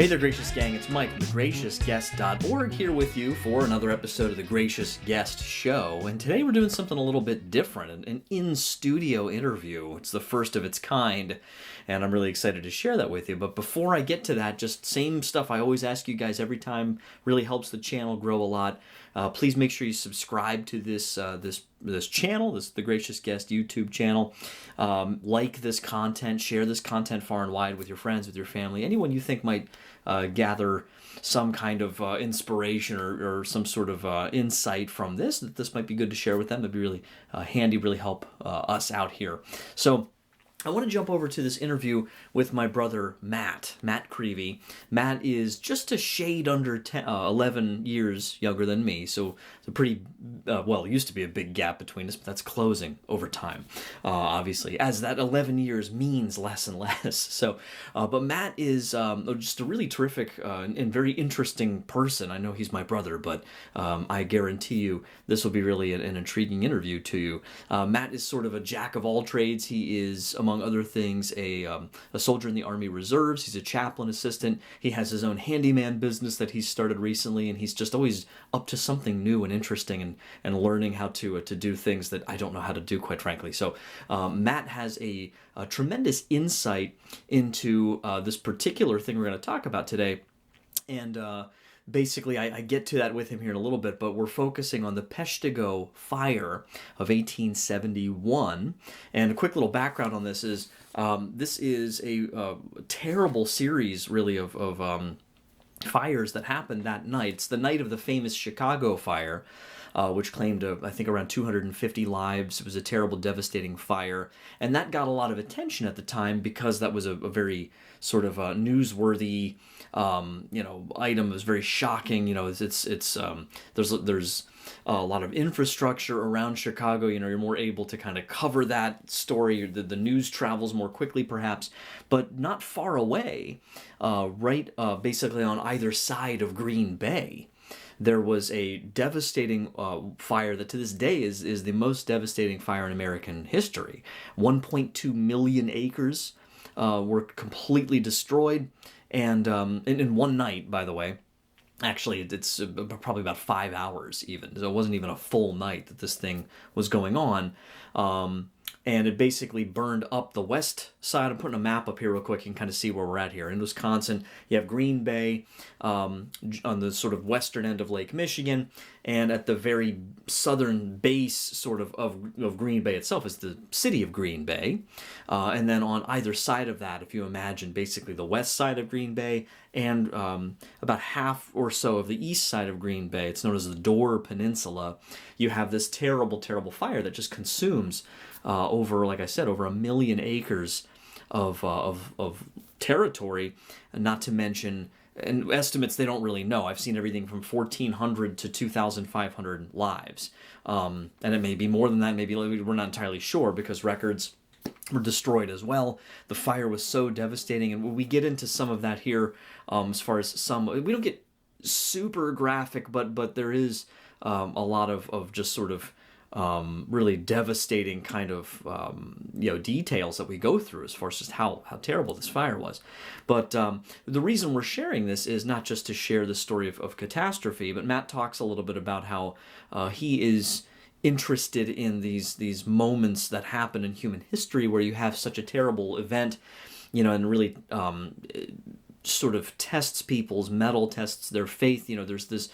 Hey there, Gracious Gang. It's Mike from thegraciousguest.org here with you for another episode of the Gracious Guest Show. And today we're doing something a little bit different, an in-studio interview. It's the first of its kind, and I'm really excited to share that with you. But before I get to that, just same stuff I always ask you guys every time. Really helps the channel grow a lot. Please make sure you subscribe to this channel, the Gracious Guest YouTube channel. Like this content, share this content far and wide with your friends, with your family, anyone you think might gather some kind of inspiration or some sort of insight from this, that this might be good to share with them. It'd be really handy, really help us out here. So I want to jump over to this interview with my brother, Matt Creavey. Matt is just a shade under 11 years younger than me, so it's a pretty, it used to be a big gap between us, but that's closing over time, obviously, as that 11 years means less and less. So, but Matt is just a really terrific and very interesting person. I know he's my brother, but I guarantee you this will be really an intriguing interview to you. Matt is sort of a jack of all trades. He is, among other things, a soldier in the Army Reserves. He's a chaplain assistant. He has his own handyman business that he's started recently, and he's just always up to something new and interesting and learning how to do things that I don't know how to do, quite frankly. So Matt has a tremendous insight into this particular thing we're going to talk about today, and basically, I get to that with him here in a little bit, but we're focusing on the Peshtigo Fire of 1871. And a quick little background on this is a terrible series, really, of fires that happened that night. It's the night of the famous Chicago fire, which claimed, I think, around 250 lives. It was a terrible, devastating fire. And that got a lot of attention at the time because that was a very sort of newsworthy item. It was very shocking. There's a lot of infrastructure around Chicago. You're more able to kind of cover that story. The news travels more quickly, perhaps, but not far away, basically on either side of Green Bay, there was a devastating fire that to this day is the most devastating fire in American history. 1.2 million acres were completely destroyed, and in one night, by the way. Actually, it's probably about 5 hours even. So it wasn't even a full night that this thing was going on. And it basically burned up the west side. I'm putting a map up here real quick. You can kind of see where we're at here. In Wisconsin, you have Green Bay on the sort of western end of Lake Michigan. And at the very southern base sort of Green Bay itself is the city of Green Bay. And then on either side of that, if you imagine basically the west side of Green Bay and about half or so of the east side of Green Bay, it's known as the Door Peninsula, you have this terrible, terrible fire that just consumes over 1 million acres of territory, and not to mention, and estimates they don't really know. I've seen everything from 1,400 to 2,500 lives. And it may be more than that, maybe we're not entirely sure because records were destroyed as well. The fire was so devastating, and we get into some of that here as far as we don't get super graphic, but there is a lot of just sort of really devastating kind of details that we go through as far as just how terrible this fire was. But the reason we're sharing this is not just to share the story of catastrophe, but Matt talks a little bit about how he is interested in these moments that happen in human history where you have such a terrible event, and really sort of tests people's mettle, tests their faith. There's this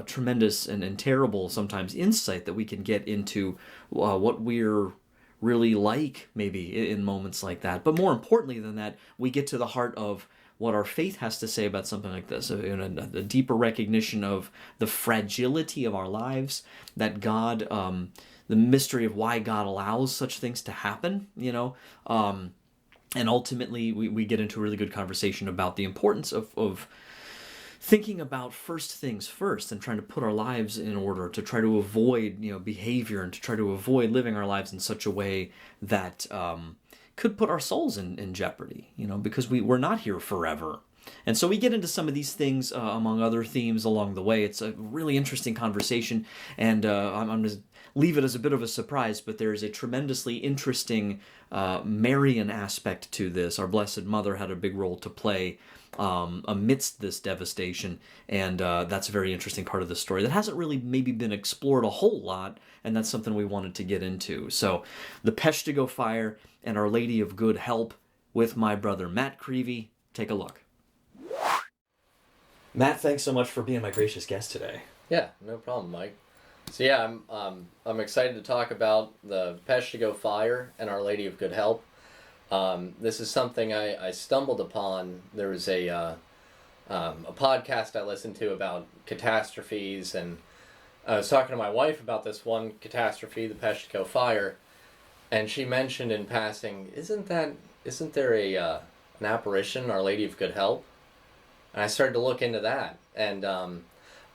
tremendous and terrible sometimes insight that we can get into what we're really like maybe in moments like that. But more importantly than that, we get to the heart of what our faith has to say about something like this, a deeper recognition of the fragility of our lives, that God, the mystery of why God allows such things to happen, and ultimately we get into a really good conversation about the importance of thinking about first things first and trying to put our lives in order to try to avoid behavior and to try to avoid living our lives in such a way that could put our souls in jeopardy, because we're not here forever. And so we get into some of these things among other themes along the way. It's a really interesting conversation, and I'm going to leave it as a bit of a surprise, but there is a tremendously interesting Marian aspect to this. Our Blessed Mother had a big role to play amidst this devastation, and that's a very interesting part of the story that hasn't really maybe been explored a whole lot, and that's something we wanted to get into. So, the Peshtigo Fire and Our Lady of Good Help with my brother Matt Creavey. Take a look. Matt, thanks so much for being my gracious guest today. Yeah, no problem, Mike. So yeah, I'm excited to talk about the Peshtigo Fire and Our Lady of Good Help. This is something I stumbled upon. There was a podcast I listened to about catastrophes, and I was talking to my wife about this one catastrophe, the Peshtigo Fire, and she mentioned in passing, isn't there an apparition, Our Lady of Good Help? And I started to look into that, and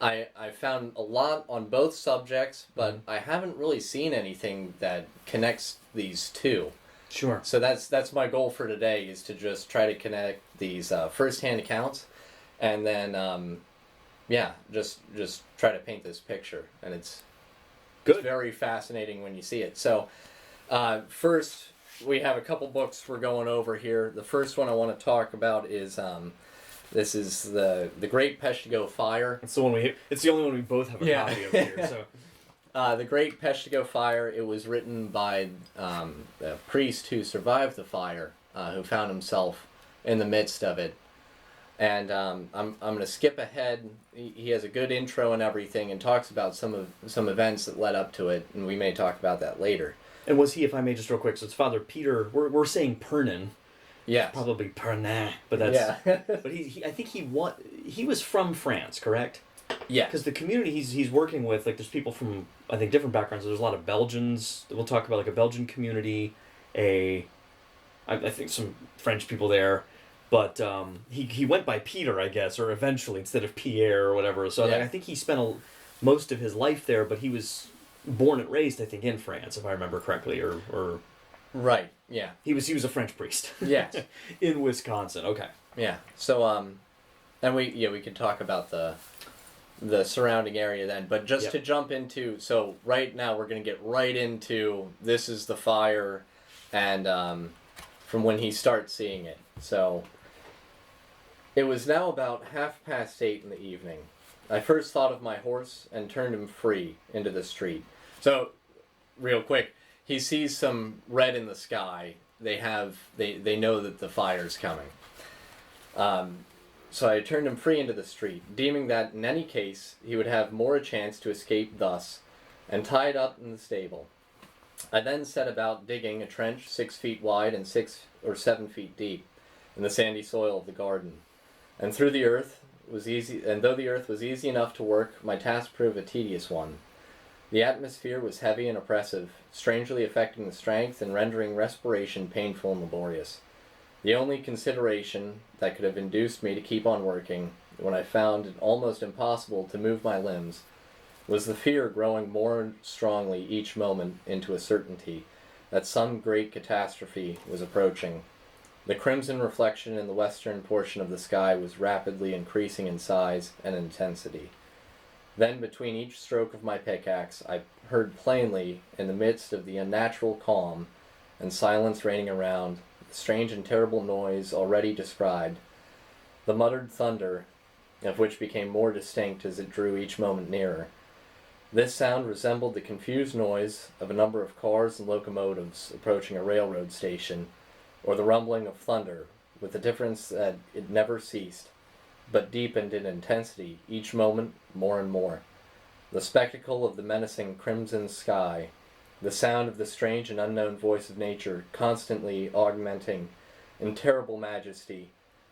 I found a lot on both subjects, but I haven't really seen anything that connects these two. Sure. So that's my goal for today, is to just try to connect these first-hand accounts, and then just try to paint this picture, and it's very fascinating when you see it. So first, we have a couple books we're going over here. The first one I want to talk about is this is the Great Peshtigo Fire. It's the one it's the only one we both have a copy of here. So, the Great Peshtigo Fire. It was written by the priest who survived the fire, who found himself in the midst of it. And I'm going to skip ahead. He has a good intro and everything, and talks about some events that led up to it, and we may talk about that later. And was he, if I may just real quick, so it's Father Peter. We're saying Pernin. Yeah, probably Pernin, but that's but I think he was from France, correct? Yeah, because the community he's working with, like, there's people from, I think, different backgrounds. There's a lot of Belgians. We'll talk about, like, a Belgian community, I think some French people there, but he went by Peter, I guess, or eventually, instead of Pierre or whatever. So I think he spent most of his life there, but he was born and raised, I think, in France, if I remember correctly, or right. Yeah. He was a French priest. Yes. In Wisconsin. Okay. Yeah. So and we could talk about the surrounding area then, but just to jump into, so right now we're going to get right into, this is the fire, and from when he starts seeing it. So it was now about 8:30 in the evening. I first thought of my horse and turned him free into the street. So real quick, he sees some red in the sky. They know that the fire's coming. So I turned him free into the street, deeming that in any case he would have more a chance to escape thus, and tied up in the stable. I then set about digging a trench 6 feet wide and 6 or 7 feet deep in the sandy soil of the garden. And though the earth was easy enough to work, my task proved a tedious one. The atmosphere was heavy and oppressive, strangely affecting the strength and rendering respiration painful and laborious. The only consideration that could have induced me to keep on working, when I found it almost impossible to move my limbs, was the fear growing more strongly each moment into a certainty that some great catastrophe was approaching. The crimson reflection in the western portion of the sky was rapidly increasing in size and intensity. Then, between each stroke of my pickaxe, I heard plainly, in the midst of the unnatural calm and silence reigning around, the strange and terrible noise already described, the muttered thunder, of which became more distinct as it drew each moment nearer. This sound resembled the confused noise of a number of cars and locomotives approaching a railroad station, or the rumbling of thunder, with the difference that it never ceased, but deepened in intensity each moment more and more. The spectacle of the menacing crimson sky, the sound of the strange and unknown voice of nature constantly augmenting in terrible majesty,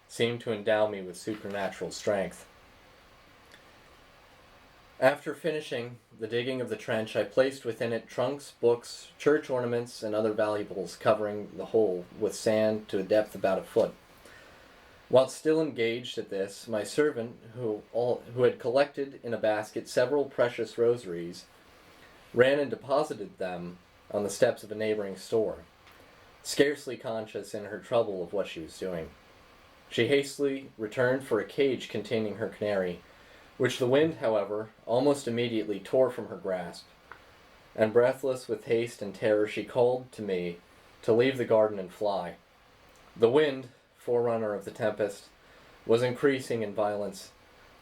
seemed to endow me with supernatural strength. After finishing the digging of the trench, I placed within it trunks, books, church ornaments, and other valuables, covering the whole with sand to a depth about a foot. While still engaged at this, my servant, who had collected in a basket several precious rosaries, ran and deposited them on the steps of a neighboring store, scarcely conscious in her trouble of what she was doing. She hastily returned for a cage containing her canary, which the wind, however, almost immediately tore from her grasp. And breathless with haste and terror, she called to me to leave the garden and fly. The wind, forerunner of the tempest, was increasing in violence.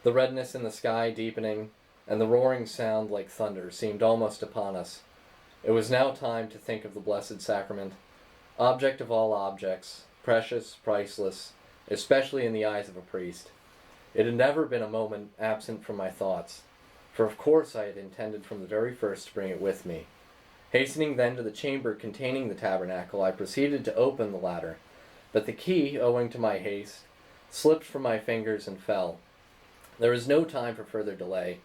The redness in the sky deepening, and the roaring sound like thunder seemed almost upon us. It was now time to think of the Blessed Sacrament, object of all objects, precious, priceless, especially in the eyes of a priest. It had never been a moment absent from my thoughts, for of course I had intended from the very first to bring it with me. Hastening then to the chamber containing the tabernacle, I proceeded to open the latter, but the key, owing to my haste, slipped from my fingers and fell. There was no time for further delay,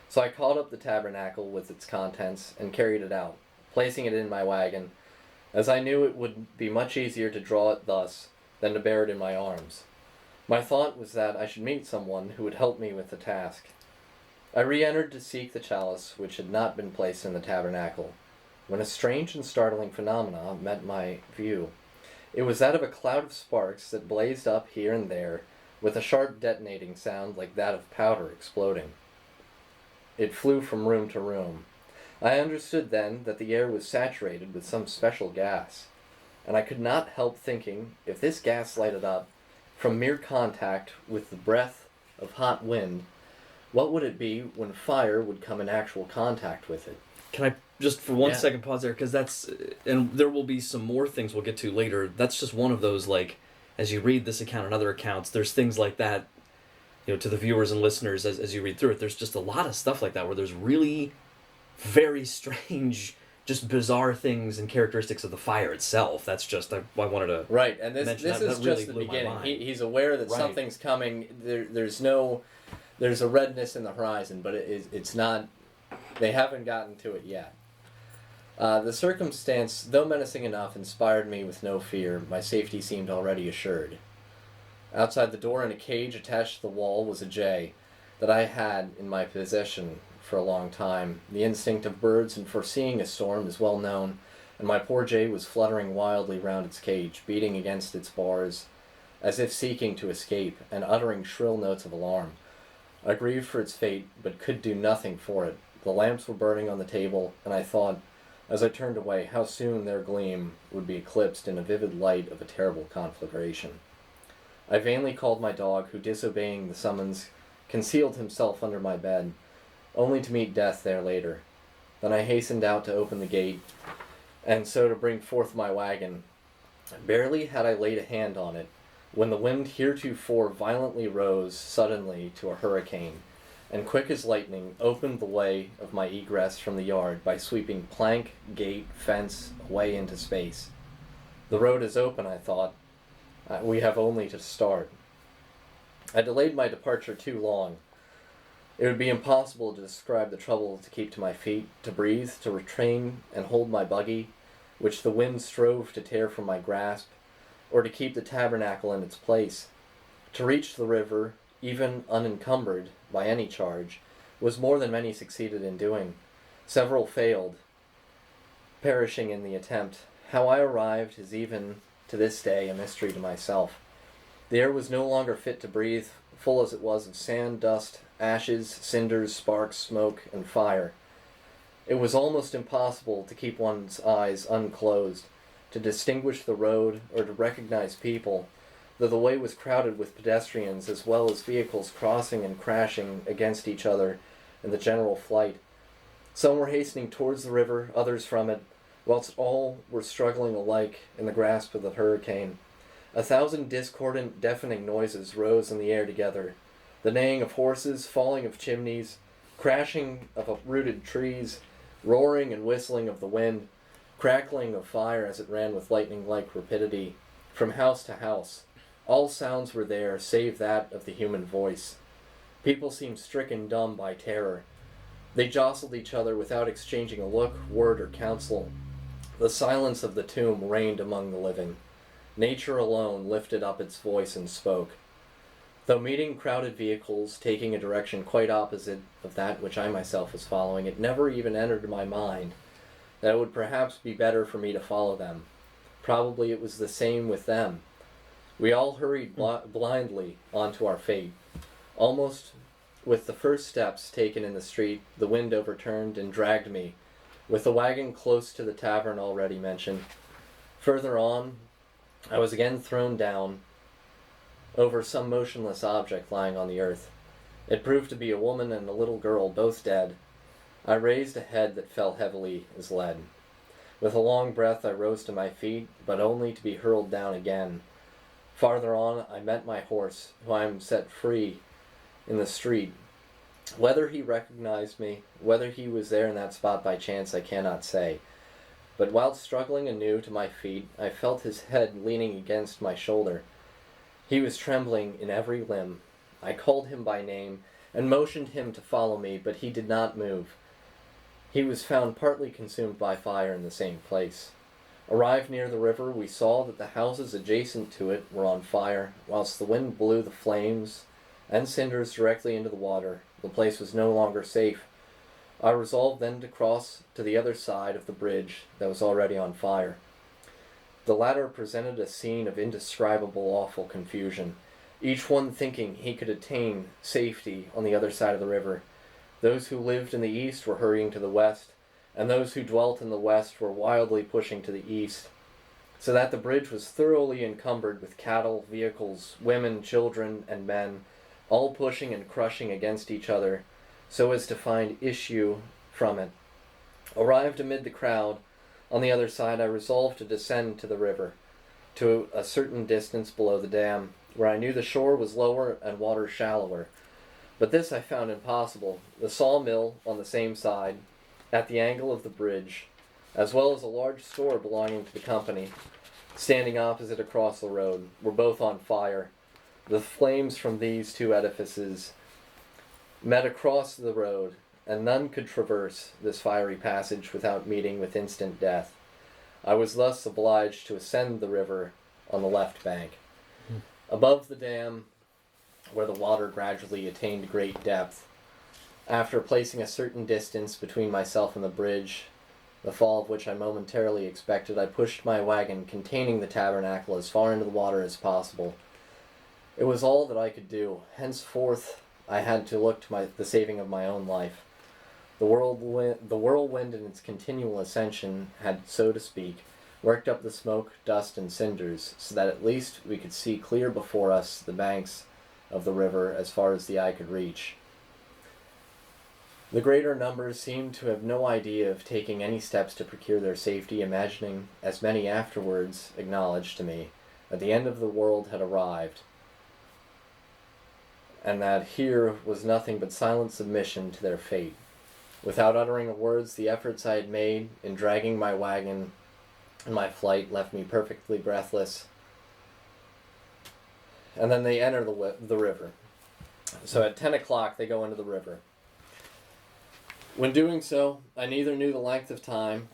so I caught up the tabernacle with its contents and carried it out, placing it in my wagon, as I knew it would be much easier to draw it thus than to bear it in my arms. My thought was that I should meet someone who would help me with the task. I re-entered to seek the chalice which had not been placed in the tabernacle, when a strange and startling phenomenon met my view. It was that of a cloud of sparks that blazed up here and there, with a sharp detonating sound like that of powder exploding. It flew from room to room. I understood then that the air was saturated with some special gas, and I could not help thinking, if this gas lighted up, from mere contact with the breath of hot wind, what would it be when fire would come in actual contact with it? Can I just for one second pause there? Because that's, and there will be some more things we'll get to later. That's just one of those, like, as you read this account and other accounts, there's things like that, you know, to the viewers and listeners as you read through it. There's just a lot of stuff like that where there's really very strange, just bizarre things and characteristics of the fire itself. That's just, I wanted to right, and this that is really just the blew my beginning. mind. He's aware that something's coming. There's a redness in the horizon, but it's not. They haven't gotten to it yet. The circumstance, though menacing enough, inspired me with no fear. My safety seemed already assured. Outside the door in a cage attached to the wall was a jay that I had in my possession for a long time. The instinct of birds in foreseeing a storm is well known, and my poor jay was fluttering wildly round its cage, beating against its bars, as if seeking to escape, and uttering shrill notes of alarm. I grieved for its fate, but could do nothing for it. The lamps were burning on the table, and I thought, as I turned away, how soon their gleam would be eclipsed in a vivid light of a terrible conflagration. I vainly called my dog, who, disobeying the summons, concealed himself under my bed, only to meet death there later. Then I hastened out to open the gate, and so to bring forth my wagon. Barely had I laid a hand on it, when the wind heretofore violently rose suddenly to a hurricane, and quick as lightning opened the way of my egress from the yard by sweeping plank, gate, fence away into space. The road is open, I thought. We have only to start. I delayed my departure too long. It would be impossible to describe the trouble to keep to my feet, to breathe, to retrain and hold my buggy, which the wind strove to tear from my grasp, or to keep the tabernacle in its place. To reach the river, even unencumbered by any charge, was more than many succeeded in doing. Several failed, perishing in the attempt. How I arrived is even to this day a mystery to myself. The air was no longer fit to breathe, full as it was of sand, dust, ashes, cinders, sparks, smoke, and fire. It was almost impossible to keep one's eyes unclosed, to distinguish the road, or to recognize people, though the way was crowded with pedestrians as well as vehicles crossing and crashing against each other in the general flight. Some were hastening towards the river, others from it, whilst all were struggling alike in the grasp of the hurricane. 1,000 discordant, deafening noises rose in the air together. The neighing of horses, falling of chimneys, crashing of uprooted trees, roaring and whistling of the wind, crackling of fire as it ran with lightning-like rapidity, from house to house. All sounds were there, save that of the human voice. People seemed stricken dumb by terror. They jostled each other without exchanging a look, word, or counsel. The silence of the tomb reigned among the living. Nature alone lifted up its voice and spoke. Though meeting crowded vehicles, taking a direction quite opposite of that which I myself was following, it never even entered my mind that it would perhaps be better for me to follow them. Probably it was the same with them. We all hurried blindly onto our fate. Almost with the first steps taken in the street, the wind overturned and dragged me, with the wagon close to the tavern already mentioned. Further on, I was again thrown down over some motionless object lying on the earth. It proved to be a woman and a little girl, both dead. I raised a head that fell heavily as lead. With a long breath I rose to my feet, but only to be hurled down again. Farther on I met my horse, who I am set free in the street. Whether he recognized me, whether he was there in that spot by chance, I cannot say. But while struggling anew to my feet, I felt his head leaning against my shoulder. He was trembling in every limb. I called him by name and motioned him to follow me, but he did not move. He was found partly consumed by fire in the same place. Arrived near the river, we saw that the houses adjacent to it were on fire, whilst the wind blew the flames and cinders directly into the water. The place was no longer safe. I resolved then to cross to the other side of the bridge that was already on fire. The latter presented a scene of indescribable awful confusion, each one thinking he could attain safety on the other side of the river. Those who lived in the east were hurrying to the west, and those who dwelt in the west were wildly pushing to the east, so that the bridge was thoroughly encumbered with cattle, vehicles, women, children, and men, all pushing and crushing against each other, so as to find issue from it. Arrived amid the crowd, on the other side I resolved to descend to the river, to a certain distance below the dam, where I knew the shore was lower and water shallower. But this I found impossible. The sawmill on the same side, at the angle of the bridge, as well as a large store belonging to the company, standing opposite across the road, were both on fire. The flames from these two edifices met across the road, and none could traverse this fiery passage without meeting with instant death. I was thus obliged to ascend the river on the left bank. Above the dam, where the water gradually attained great depth, after placing a certain distance between myself and the bridge, the fall of which I momentarily expected, I pushed my wagon containing the tabernacle as far into the water as possible. It was all that I could do. Henceforth I had to look to the saving of my own life. The whirlwind in its continual ascension had, so to speak, worked up the smoke, dust, and cinders, so that at least we could see clear before us the banks of the river as far as the eye could reach. The greater numbers seemed to have no idea of taking any steps to procure their safety, imagining, as many afterwards acknowledged to me, that the end of the world had arrived, and that here was nothing but silent submission to their fate. Without uttering words, the efforts I had made in dragging my wagon and my flight left me perfectly breathless. And then they enter the river. So at 10 o'clock they go into the river. When doing so, I neither knew the length of time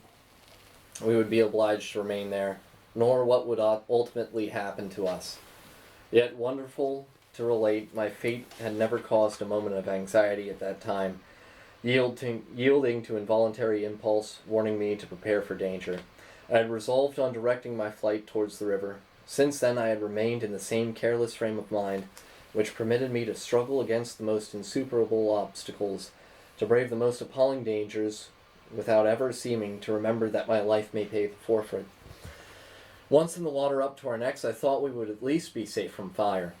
we would be obliged to remain there, nor what would ultimately happen to us. Yet, wonderful to relate, my fate had never caused a moment of anxiety at that time, yielding to involuntary impulse, warning me to prepare for danger. I had resolved on directing my flight towards the river. Since then I had remained in the same careless frame of mind, which permitted me to struggle against the most insuperable obstacles, to brave the most appalling dangers, without ever seeming to remember that my life may pay the forfeit. Once in the water up to our necks, I thought we would at least be safe from fire.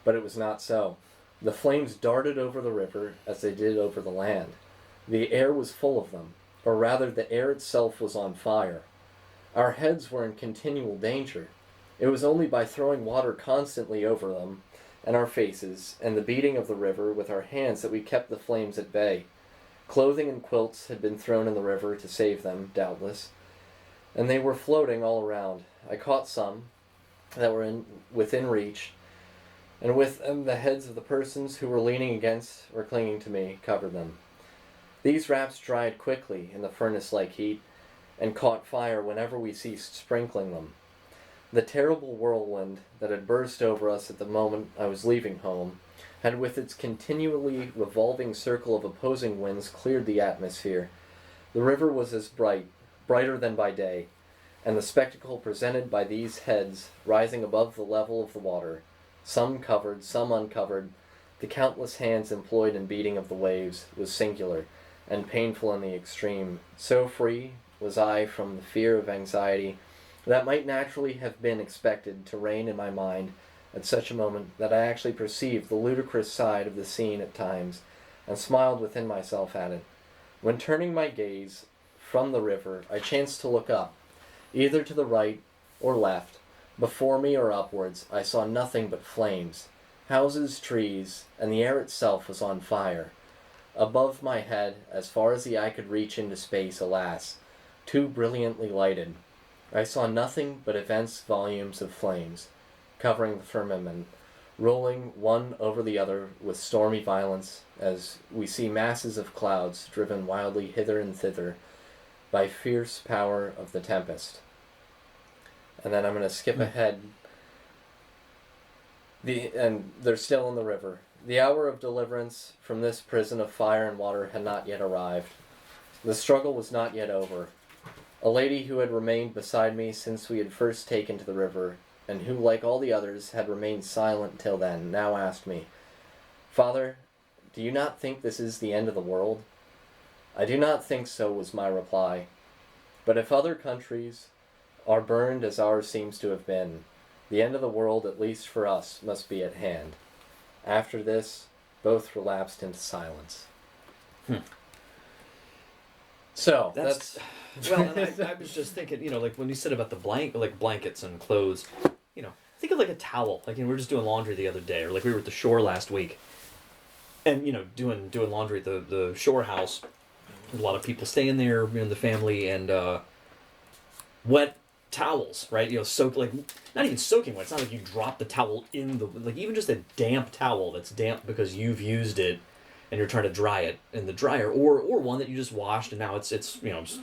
But it was not so. The flames darted over the river as they did over the land. The air was full of them, or rather the air itself was on fire. Our heads were in continual danger. It was only by throwing water constantly over them and our faces, and the beating of the river with our hands, that we kept the flames at bay. Clothing and quilts had been thrown in the river to save them, doubtless, and they were floating all around. I caught some that were within reach, and with them the heads of the persons who were leaning against or clinging to me covered them. These wraps dried quickly in the furnace-like heat, and caught fire whenever we ceased sprinkling them. The terrible whirlwind that had burst over us at the moment I was leaving home had, with its continually revolving circle of opposing winds, cleared the atmosphere. The river was as brighter than by day, and the spectacle presented by these heads rising above the level of the water, some covered, some uncovered, the countless hands employed in beating of the waves, was singular and painful in the extreme. So free was I from the fear of anxiety that might naturally have been expected to reign in my mind at such a moment, that I actually perceived the ludicrous side of the scene at times, and smiled within myself at it. When turning my gaze from the river, I chanced to look up, either to the right or left. Before me or upwards, I saw nothing but flames. Houses, trees, and the air itself was on fire. Above my head, as far as the eye could reach into space, alas, too brilliantly lighted, I saw nothing but immense volumes of flames, covering the firmament, rolling one over the other with stormy violence, as we see masses of clouds driven wildly hither and thither by fierce power of the tempest. And then I'm going to skip ahead. And they're still in the river. The hour of deliverance from this prison of fire and water had not yet arrived. The struggle was not yet over. A lady who had remained beside me since we had first taken to the river, and who, like all the others, had remained silent till then, now asked me, "Father, do you not think this is the end of the world?" "I do not think so," was my reply. "But if other countries are burned as ours seems to have been, the end of the world, at least for us, must be at hand." After this, both relapsed into silence. So, that's well, and I was just thinking, like when you said about the blankets and clothes, think of like a towel. Like, we were just doing laundry the other day, or like we were at the shore last week, and doing laundry at the shore house. A lot of people staying there, the family, and wet towels, right? Soak, like, not even soaking wet. It's not like you drop the towel in the, like, even just a damp towel that's damp because you've used it and you're trying to dry it in the dryer, or one that you just washed and now it's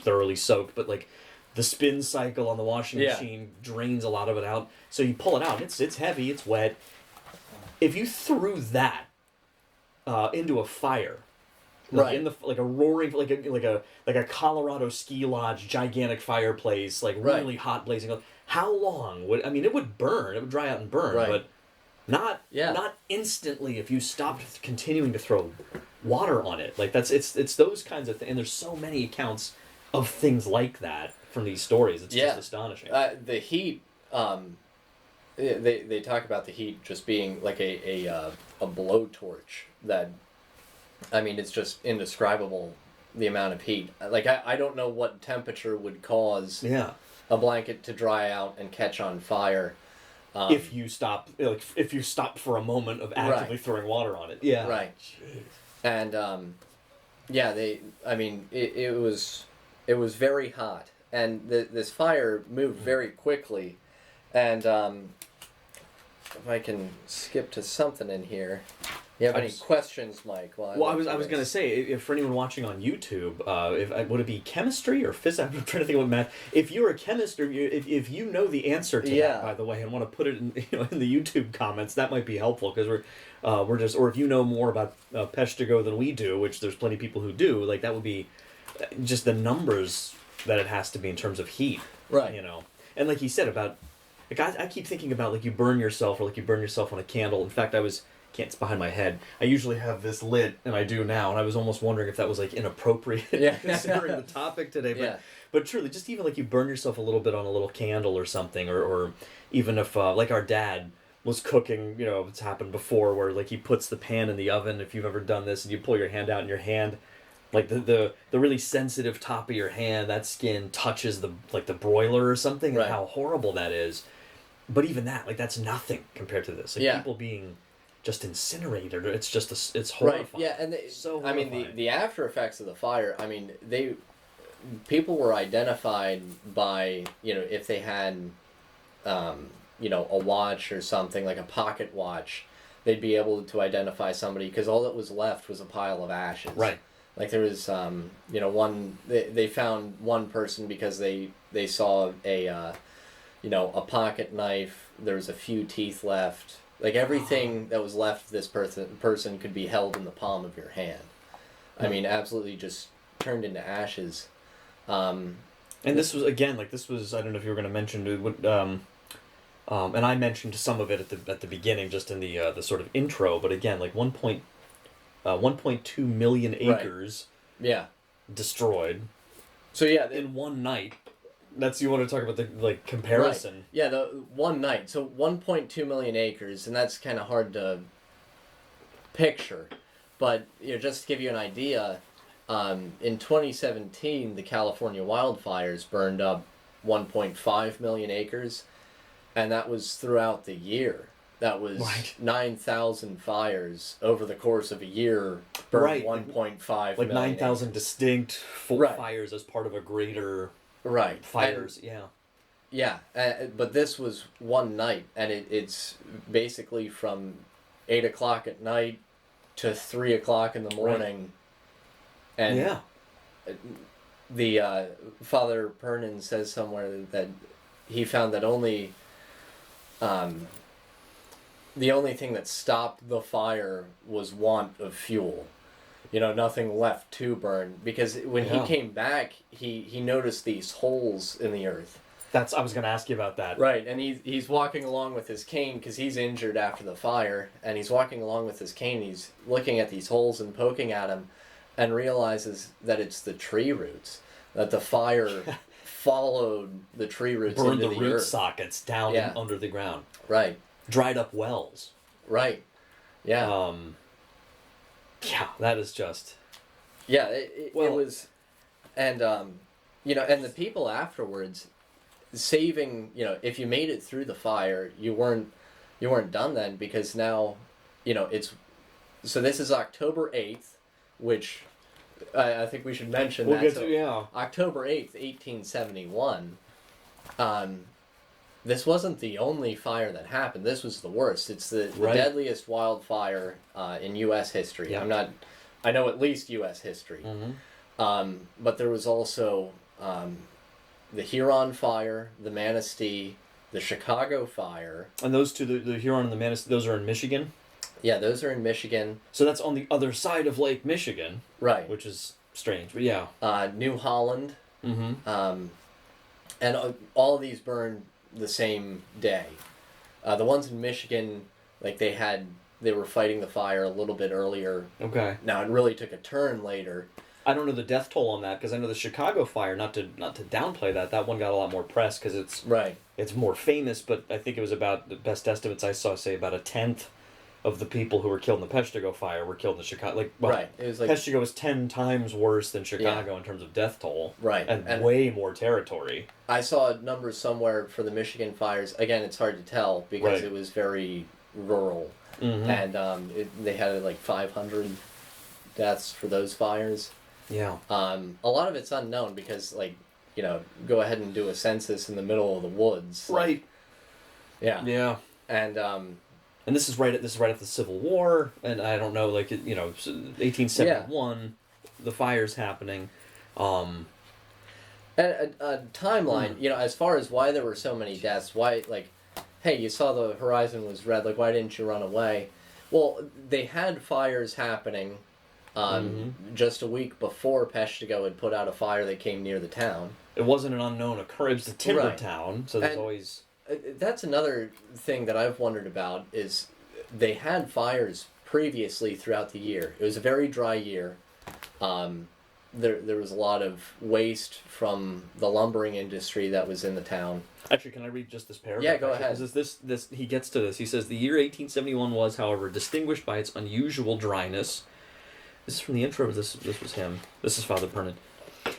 thoroughly soaked, but like the spin cycle on the washing machine drains a lot of it out. So you pull it out. It's heavy. It's wet. If you threw that into a fire, right, in the like a roaring, like a Colorado ski lodge gigantic fireplace, like really hot blazing, how long would it would burn? It would dry out and burn, but not instantly if you stopped continuing to throw water on it. Like it's those kinds of things, and there's so many accounts of things like that from these stories. It's just astonishing. The heat, they talk about the heat just being like a blowtorch that, it's just indescribable, the amount of heat. Like, I don't know what temperature would cause a blanket to dry out and catch on fire. If you stop for a moment of actively throwing water on it. Yeah. Right. Jeez. And, it was very hot. And this fire moved very quickly. And, if I can skip to something in here. You have any questions, Mike? I was going to say, if for anyone watching on YouTube, would it be chemistry or physics? I'm trying to think of what math. If you're a chemist, or if you know the answer to that, by the way, and want to put it in in the YouTube comments, that might be helpful, because we're just, or if you know more about Peshtigo than we do, which there's plenty of people who do, like that would be just the numbers that it has to be in terms of heat, right? And like he said about, like I keep thinking about like you burn yourself on a candle. In fact, it's behind my head. I usually have this lit, and I do now, and I was almost wondering if that was like inappropriate considering the topic today. But truly, just even like you burn yourself a little bit on a little candle or something, or even if like our dad was cooking, it's happened before where like he puts the pan in the oven. If you've ever done this, and you pull your hand out, and your hand, like the really sensitive top of your hand, that skin touches the broiler or something, and how horrible that is. But even that, like, that's nothing compared to this. Like people being just incinerated. It's just it's horrifying. Right. Yeah, and so horrifying. The after effects of the fire. People were identified by if they had a watch or something, like a pocket watch, they'd be able to identify somebody, because all that was left was a pile of ashes. Right. Like there was one, they found one person because they saw a pocket knife. There was a few teeth left. Like everything that was left of this person could be held in the palm of your hand. Absolutely just turned into ashes. And And this was, again, like, this was, I don't know if you were going to mention, and I mentioned some of it at the beginning, just in the sort of intro, but again, like 1.2 million acres Yeah. destroyed. So yeah, in one night. That's, you want to talk about the, like, comparison. Right. Yeah, the one night. So 1.2 million acres, and that's kind of hard to picture. But, you know, just to give you an idea, in 2017, the California wildfires burned up 1.5 million acres, and that was throughout the year. That was 9,000 fires over the course of a year, burned 1.5 like million 9,000 distinct fires as part of a greater fires. And, yeah, but this was one night, and it's basically from 8 o'clock at night to 3 o'clock in the morning. And the Father Pernin says somewhere that he found that only the only thing that stopped the fire was want of fuel. You know, nothing left to burn. Because when he came back, he noticed these holes in the earth. I was going to ask you about that. Right, and he's walking along with his cane, because he's injured after the fire, and he's walking along with his cane, he's looking at these holes and poking at them, and realizes that it's the tree roots. That the fire followed the tree roots Burned into the the root earth. sockets down under the ground. Right. Dried up wells. Right. Yeah. Yeah, that is just... Yeah, it was... And, you know, and the people afterwards, saving, you know, if you made it through the fire, you weren't done then, because now, you know, it's... So this is October 8th, which I think we should mention we'll that. Get so to, yeah. October 8th, 1871, this wasn't the only fire that happened. This was the worst. It's the deadliest wildfire in U.S. history. Yep. I know at least U.S. history. Mm-hmm. But there was also the Huron fire, the Manistee, the Chicago fire. And those two, the Huron and the Manistee, those are in Michigan? Yeah, those are in Michigan. So that's on the other side of Lake Michigan. Right. Which is strange, but yeah. New Holland. Mm-hmm. And all of these burned the same day. The ones in Michigan, like they were fighting the fire a little bit earlier. Okay. Now it really took a turn later. I don't know the death toll on that, because I know the Chicago fire, not to downplay that one got a lot more press because it's more famous, but I think it was about, the best estimates I saw say about 1/10 of the people who were killed in the Peshtigo fire were killed in the Chicago. It was like Peshtigo was 10 times worse than Chicago in terms of death toll. Right. And way more territory. I saw numbers somewhere for the Michigan fires. Again, it's hard to tell because it was very rural. Mm-hmm. And they had like 500 deaths for those fires. Yeah. A lot of it's unknown because, like, you know, go ahead and do a census in the middle of the woods. Right. Yeah. Yeah. And this is right at the Civil War, and I don't know, like, you know, 1871, the fire's happening. And a timeline, you know, as far as why there were so many deaths, why, like, hey, you saw the horizon was red, like, why didn't you run away? Well, they had fires happening just a week before Peshtigo had put out a fire that came near the town. It wasn't an unknown occurrence. It was a timber town, so there's always... That's another thing that I've wondered about, is they had fires previously throughout the year. It was a very dry year. There was a lot of waste from the lumbering industry that was in the town. Actually, can I read just this paragraph? Yeah, go ahead. This he gets to this. He says, the year 1871 was, however, distinguished by its unusual dryness. This is from the intro. This was him. This is Father Pernin.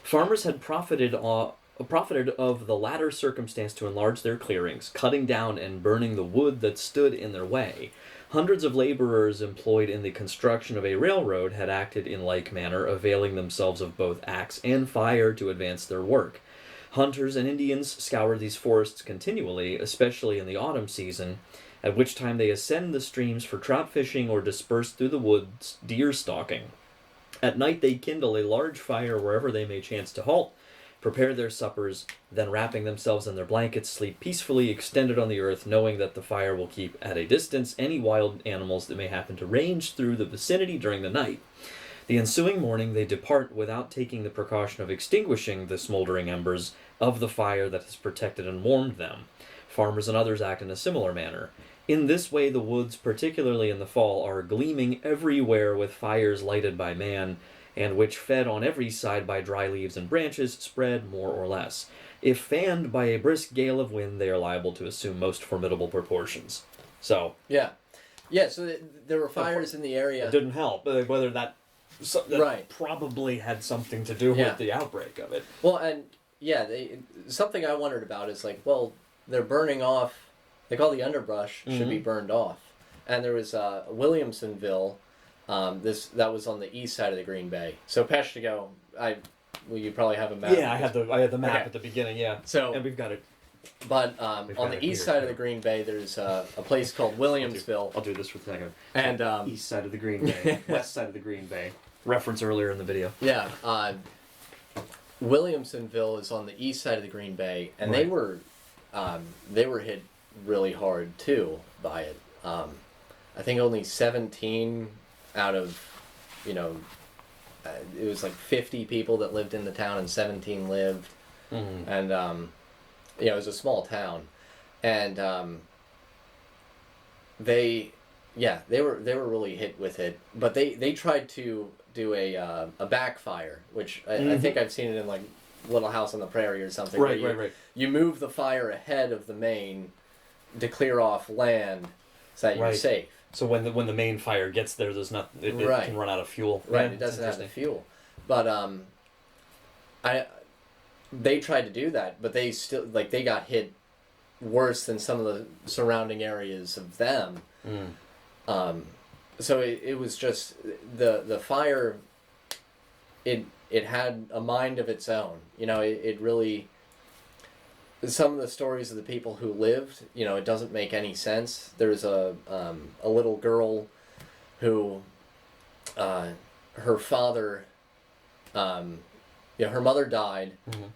Farmers had profited of the latter circumstance to enlarge their clearings, cutting down and burning the wood that stood in their way. Hundreds of laborers employed in the construction of a railroad had acted in like manner, availing themselves of both axe and fire to advance their work. Hunters and Indians scour these forests continually, especially in the autumn season, at which time they ascend the streams for trout fishing or disperse through the woods deer stalking. At night they kindle a large fire wherever they may chance to halt, prepare their suppers, then wrapping themselves in their blankets, sleep peacefully extended on the earth, knowing that the fire will keep at a distance any wild animals that may happen to range through the vicinity during the night. The ensuing morning they depart without taking the precaution of extinguishing the smoldering embers of the fire that has protected and warmed them. Farmers and others act in a similar manner. In this way, the woods, particularly in the fall, are gleaming everywhere with fires lighted by man, and which, fed on every side by dry leaves and branches, spread more or less. If fanned by a brisk gale of wind, they are liable to assume most formidable proportions. So, Yeah, so there were fires in the area. it didn't help. Whether that Right. probably had something to do Yeah. with the outbreak of it. Well, and yeah, something I wondered about is like, well, they're burning off. Like all the underbrush should be burned off, and there was Williamsonville. That was on the east side of the Green Bay. So Peshtigo, you probably have a map. Yeah, I had the map Okay. at the beginning. Yeah, So, and we've got it. but We've on got the it east here, side of too. the Green Bay, there's a place called Williamsville, I'll do this for a second. and East side of the Green Bay, west side of the Green Bay. Reference earlier in the video. yeah, Williamsonville is on the east side of the Green Bay, and Right. they were hit really hard too by it. I think only 17 out of, it was like 50 people that lived in the town, and 17 lived, and it was a small town, and they were really hit with it, but they tried to do a backfire, which I think I've seen it in like Little House on the Prairie or something. Right, where right. You move the fire ahead of the main to clear off land so that you're Right. safe. So when the main fire gets there, there's not it Right. can run out of fuel. Right, Yeah, it doesn't have the interesting. fuel. But they tried to do that, but they still they got hit worse than some of the surrounding areas of them. So it was just the fire. It had a mind of its own. It really. Some of the stories of the people who lived, it doesn't make any sense. There's a little girl who, her father, her mother died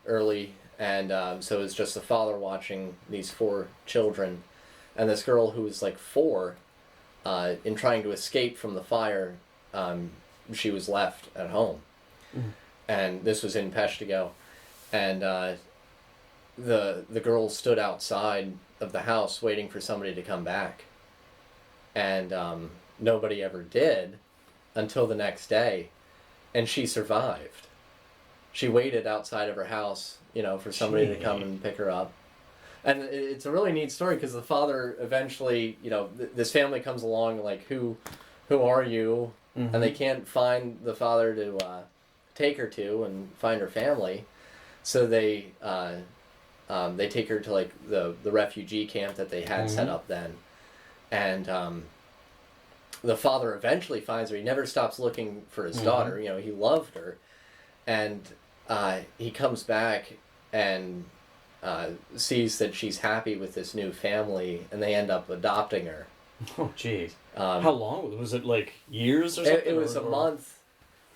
early, and so it was just the father watching these 4 children, and this girl who was like 4, in trying to escape from the fire, she was left at home, and this was in Peshtigo, and the girl stood outside of the house waiting for somebody to come back, and nobody ever did until the next day, and she survived. She waited outside of her house, for somebody to come and pick her up. And it's a really neat story because the father eventually, this family comes along like, who are you? And they can't find the father to take her to and find her family, so they take her to like the refugee camp that they had set up then, and the father eventually finds her. He never stops looking for his daughter. He loved her, and he comes back and sees that she's happy with this new family, and they end up adopting her. Oh, jeez. How long was it? Like years or something? It was a month.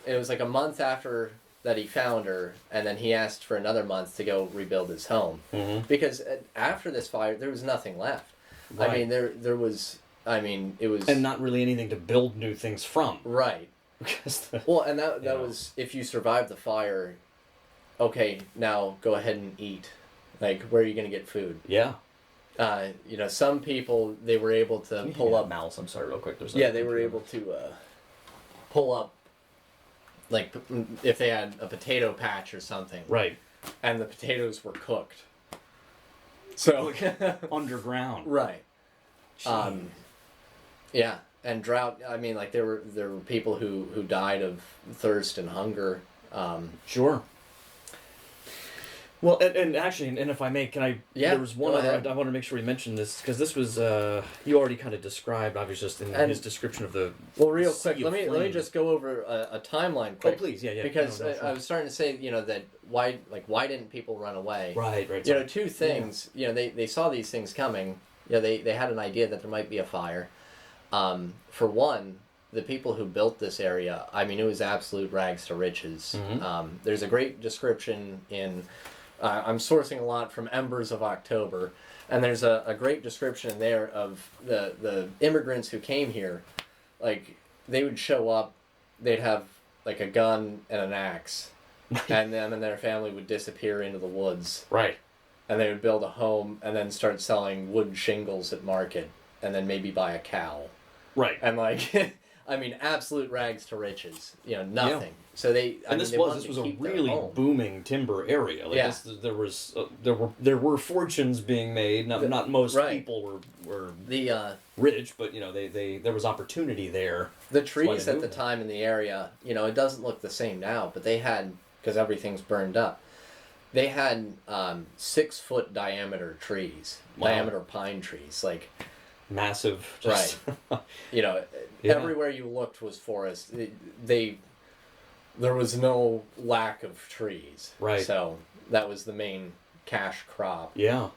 It was like a month after that he found her, and then he asked for another month to go rebuild his home, because after this fire there was nothing left. Right. I mean, there was. I mean, it was, and not really anything to build new things from. right. Well, and that was, if you survived the fire, okay, now go ahead and eat. Like, where are you going to get food? Yeah. Some people, they were able to pull up. Mouse. I'm sorry, real quick. There's Yeah, they were able to pull up, like, if they had a potato patch or something. Right. And the potatoes were cooked. So Underground. right. Jeez. Yeah, and drought. I mean, like there were people who died of thirst and hunger. Sure. Well, and actually, and if I may, can I? Yeah, There was one go other. ahead. I want to make sure we mention this because this was you already kind of described, obviously, just in his description of the. Well, real sea quick, of let me flame. just go over a timeline Oh, quick. please, yeah. Because No, sure. I was starting to say, that why didn't people run away? Right. Two things. They saw these things coming. They had an idea that there might be a fire. For one, the people who built this area, I mean, it was absolute rags to riches. There's a great description in. I'm sourcing a lot from Embers of October, and there's a great description in there of the immigrants who came here. Like, they would show up, they'd have like a gun and an axe, and them and their family would disappear into the woods. Right. And they would build a home and then start selling wood shingles at market, and then maybe buy a cow. Right. And like, I mean, absolute rags to riches. You know, nothing. Yeah. So they. This was a really booming timber area. Like there were fortunes being made. Not most people were rich, but you know there was opportunity there. The trees at the time in the area, you know, it doesn't look the same now, but they had, because everything's burned up. They had 6 foot diameter trees, diameter pine trees, like massive. Right. You know, everywhere you looked was forest. There was no lack of trees. Right. So that was the main cash crop. Yeah.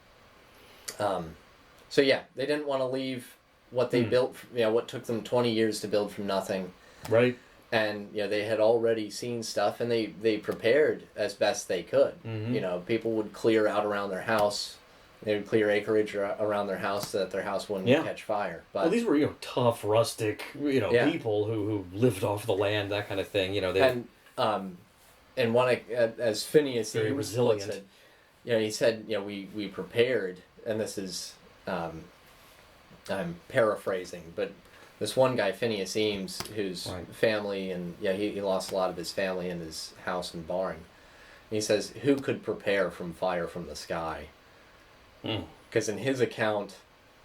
So yeah, they didn't want to leave what they built. You know, what took them 20 years to build from nothing. Right. And you know, they had already seen stuff, and they prepared as best they could. Mm-hmm. You know, people would clear out around their house. They would clear acreage around their house so that their house wouldn't catch fire. But well, these were tough, rustic, people who lived off the land, that kind of thing. You know, and one as Phineas very resilient. It, you know, he said, you know, we prepared, and this is I'm paraphrasing, but this one guy, Phineas Eames, whose family, and he lost a lot of his family and his house and barn. And he says, who could prepare from fire from the sky? Because in his account,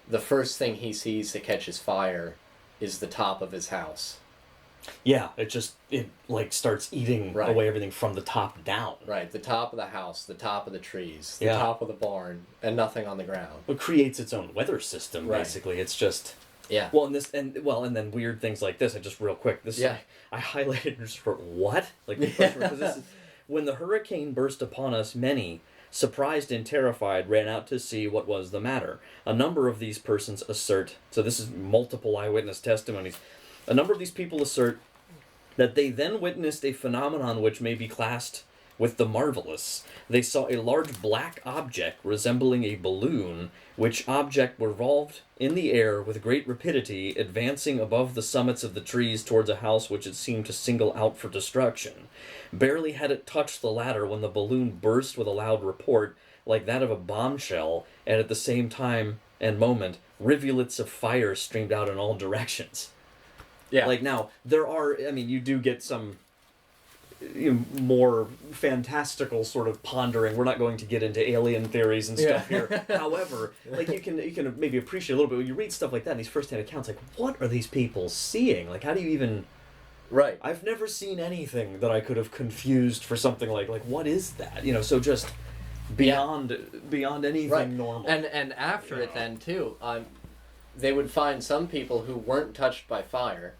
the first thing he sees that catches fire is the top of his house. Yeah, it starts eating away everything from the top down. Right, the top of the house, the top of the trees, the top of the barn, and nothing on the ground. It creates its own weather system, basically. It's just... Yeah. Well, and then weird things like this. Just real quick. I highlighted just for what? Like because this is when the hurricane burst upon us. Many, surprised and terrified, ran out to see what was the matter. A number of these persons assert. So this is multiple eyewitness testimonies. A number of these people assert that they then witnessed a phenomenon which may be classed with the marvelous. They saw a large black object resembling a balloon, which object revolved in the air with great rapidity, advancing above the summits of the trees towards a house which it seemed to single out for destruction. Barely had it touched the latter when the balloon burst with a loud report, like that of a bombshell, and at the same time and moment, rivulets of fire streamed out in all directions. Yeah. Like now, there are, you do get some more fantastical sort of pondering. We're not going to get into alien theories and stuff here. However, like you can maybe appreciate a little bit when you read stuff like that in these first-hand accounts. Like, what are these people seeing? Like, how do you even? Right. I've never seen anything that I could have confused for something like what is that? So just beyond anything normal. And after it then too, they would find some people who weren't touched by fire.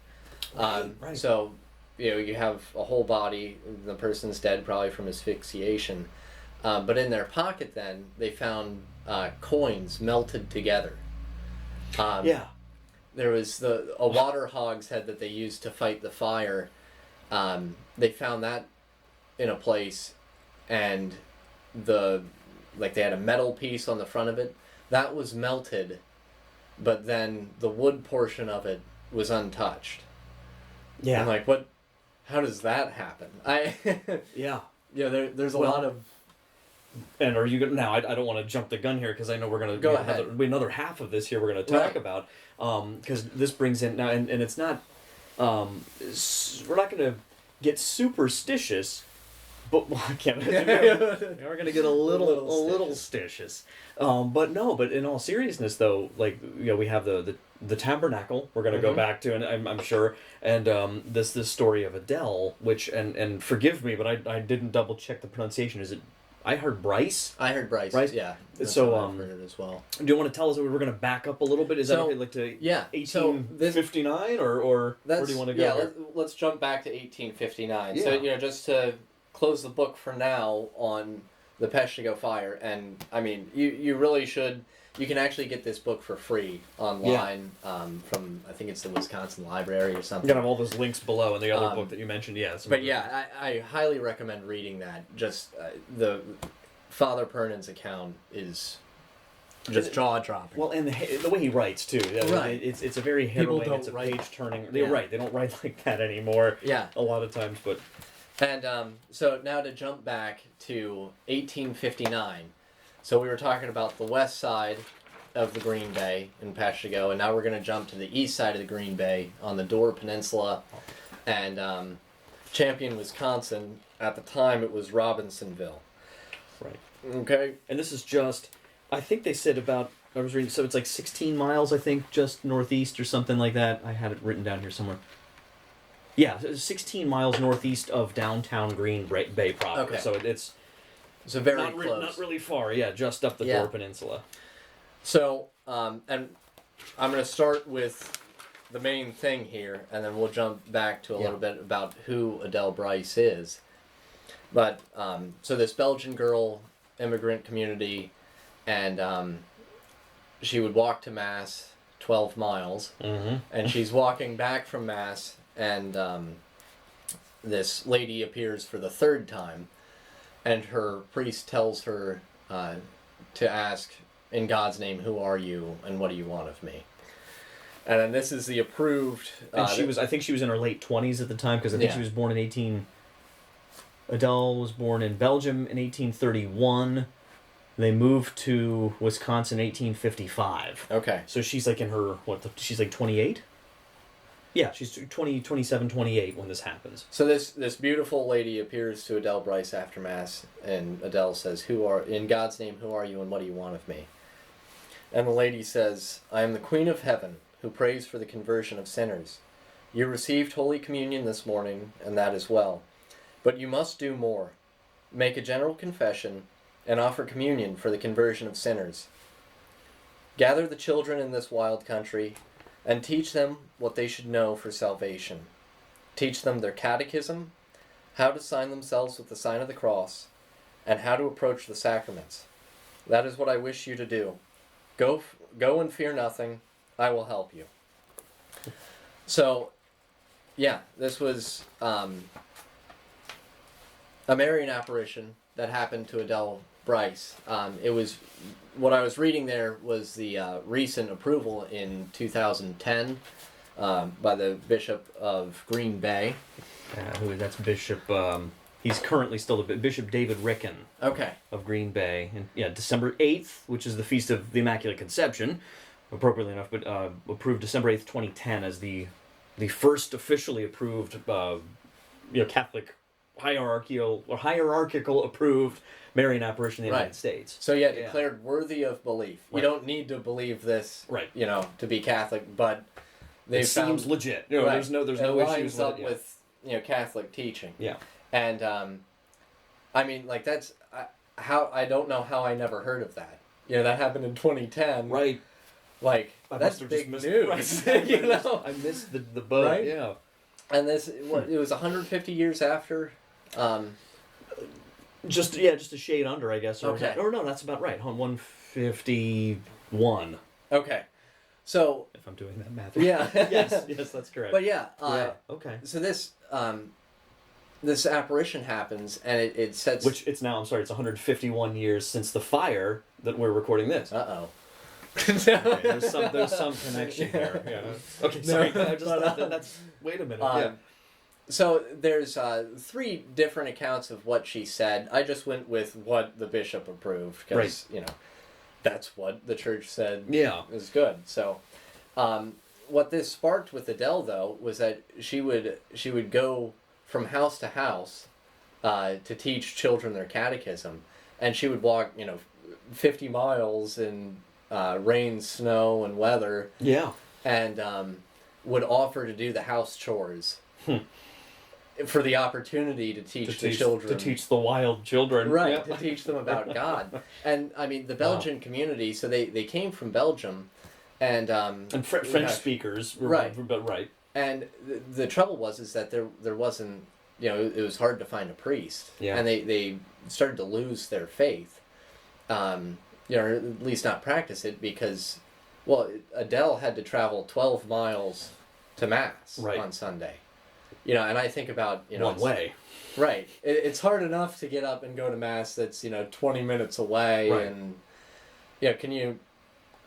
Right. So. You have a whole body, the person's dead probably from asphyxiation, but in their pocket then, they found coins melted together. There was a water hogshead that they used to fight the fire. They found that in a place, and they had a metal piece on the front of it. That was melted, but then the wood portion of it was untouched. Yeah. I'm like, what? How does that happen? There's a lot of... And are you going to... Now, I don't want to jump the gun here because I know we're going to... Go ahead. Another half of this here we're going to talk about. Because this brings in... Now, and it's not... we're not going to get superstitious, but... We're going to get a little stitious. But in all seriousness, though, we have the tabernacle we're going to go back to, and I'm sure, and this story of Adele, which, and forgive me, but I didn't double check the pronunciation. Is it, I heard Brise? I heard Brise, yeah. So, I've heard it as well. Do you want to tell us, we're going to back up a little bit? Is that okay, to 1859, or where do you want to go? Yeah, let's jump back to 1859. Yeah. So, just to close the book for now on the Peshtigo Fire, and you really should. You can actually get this book for free online from, I think it's the Wisconsin Library or something. You're gonna have all those links below, and the other book that you mentioned, I highly recommend reading that. Just the Father Pernan's account is just jaw-dropping. Well, and the way he writes too. Right. It's a very People harrowing. don't It's a write- page-turning. Yeah. Right. They don't write like that anymore. Yeah. A lot of times, but. And so now to jump back to 1859. So we were talking about the west side of the Green Bay in Peshigo, and now we're going to jump to the east side of the Green Bay on the Door Peninsula and Champion, Wisconsin. At the time, it was Robinsonville. Right. Okay. And this is just, I think they said about, I was reading, so it's like 16 miles, I think, just northeast or something like that. I had it written down here somewhere. Yeah, 16 miles northeast of downtown Green Bay proper. Okay. So it's very not, close. not really far, yeah, just up the Door Peninsula. So, and I'm going to start with the main thing here, and then we'll jump back to a little bit about who Adele Brise is. But, so this Belgian girl, immigrant community, and she would walk to Mass 12 miles, and she's walking back from Mass, and this lady appears for the third time, and her priest tells her to ask, in God's name, who are you, and what do you want of me? And then this is the approved... And I think she was in her late 20s at the time, because I think she was born in Adele was born in Belgium in 1831. They moved to Wisconsin in 1855. Okay. So she's like in her, she's like 28? Yeah, she's 27, 28 when this happens. So this beautiful lady appears to Adele Brise after Mass, and Adele says, in God's name, who are you, and what do you want of me? And the lady says, I am the Queen of Heaven, who prays for the conversion of sinners. You received Holy Communion this morning, and that is well. But you must do more. Make a general confession, and offer communion for the conversion of sinners. Gather the children in this wild country, and teach them what they should know for salvation. Teach them their catechism, how to sign themselves with the sign of the cross, and how to approach the sacraments. That is what I wish you to do. Go and fear nothing. I will help you. So, yeah, this was a Marian apparition that happened to Adele Brise. It was, what I was reading there was the recent approval in 2010 by the Bishop of Green Bay. That's Bishop, he's currently still Bishop David Ricken. Okay. Of Green Bay. And yeah, December 8th, which is the Feast of the Immaculate Conception, appropriately enough, but approved December 8th, 2010 as the first officially approved Catholic hierarchical approved Marian apparition in the United States. So declared worthy of belief. You don't need to believe this, to be Catholic, but it seems legit. There's no issues with Catholic teaching. Yeah. And I mean, like, that's how I don't know how I never heard of that. That happened in 2010. Right. Like, that's big news. I missed the boat. Right? Yeah. And this, it was 150 years after. Just a shade under, I guess. Or no, that's about right. 151. Okay. So if I'm doing that math. Yeah. yes, that's correct. But okay. So this apparition happens, and it sets. Which it's 151 years since the fire that we're recording this. Uh-oh. Okay, there's some connection there. Yeah. Okay, sorry. I just thought that's. Wait a minute. So there's 3 different accounts of what she said. I just went with what the bishop approved because that's what the church said. Is good. So, what this sparked with Adele though was that she would go from house to house to teach children their catechism, and she would walk 50 miles in rain, snow, and weather. Yeah. And would offer to do the house chores. For the opportunity to teach the children. To teach the wild children. Right, to teach them about God. And, I mean, the Belgian community, so they came from Belgium, and French speakers. Right. But right. And the trouble is that there wasn't, it was hard to find a priest. Yeah. And they started to lose their faith. Or at least not practice it because, Adele had to travel 12 miles to Mass on Sunday. And I think about, one way. Right. It's hard enough to get up and go to Mass that's, 20 minutes away. Right. And, can you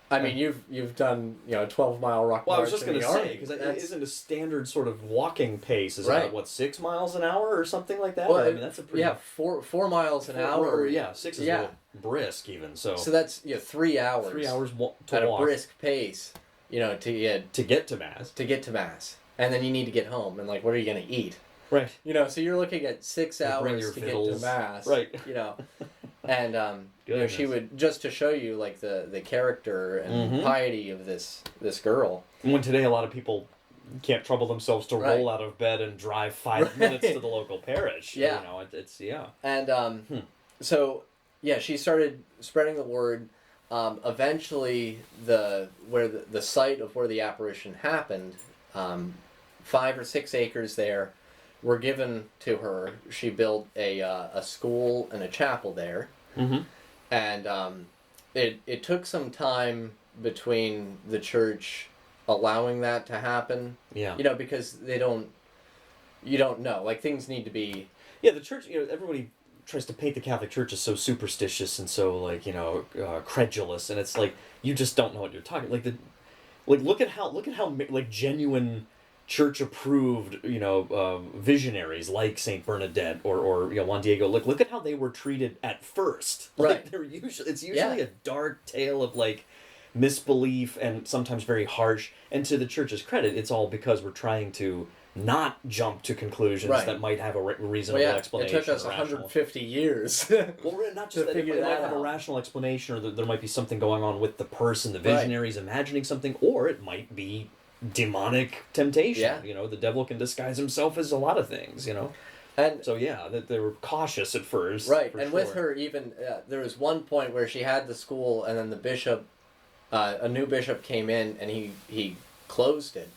I mean, you've done 12-mile rock Well, I march. was just in going to the say, Army. because it That's- isn't a standard sort of walking pace. Is Right. it, what, 6 miles an hour or something like that? Well, I mean, that's a pretty... yeah, 4 miles an hour. Or, yeah, 6 is a little brisk even, so... So that's 3 hours. 3 hours to at walk. a brisk pace, to get to Mass. to get to Mass, and then you need to get home, and like, what are you gonna eat? Right. So you're looking at 6 hours your to fiddles. get to Mass. Right. And she would, just to show you like the character and piety of this girl. And when today a lot of people can't trouble themselves to roll out of bed and drive 5 minutes to the local parish. Yeah. It's And so she started spreading the word. Eventually, the site of where the apparition happened, 5 or 6 acres there, were given to her. She built a school and a chapel there. Mm-hmm. And it took some time between the church allowing that to happen. Yeah. Because you don't know. Like, things need to be... Yeah, the church, everybody tries to paint the Catholic Church as so superstitious and so, like, credulous, and it's like, you just don't know what you're talking... look at how like, genuine church-approved, visionaries like Saint Bernadette or Juan Diego, look at how they were treated at first. Right. It's usually a dark tale of, like, misbelief and sometimes very harsh, and to the church's credit, it's all because we're trying to not jump to conclusions that might have a reasonable explanation. It took us 150 years. Well, not just that, it might have a rational explanation, or that there might be something going on with the person, the visionary's imagining something, or it might be demonic temptation. Yeah. The devil can disguise himself as a lot of things, And so that they were cautious at first. Right, for and sure. with her even, there was one point where she had the school, and then the bishop, a new bishop came in, and he closed it.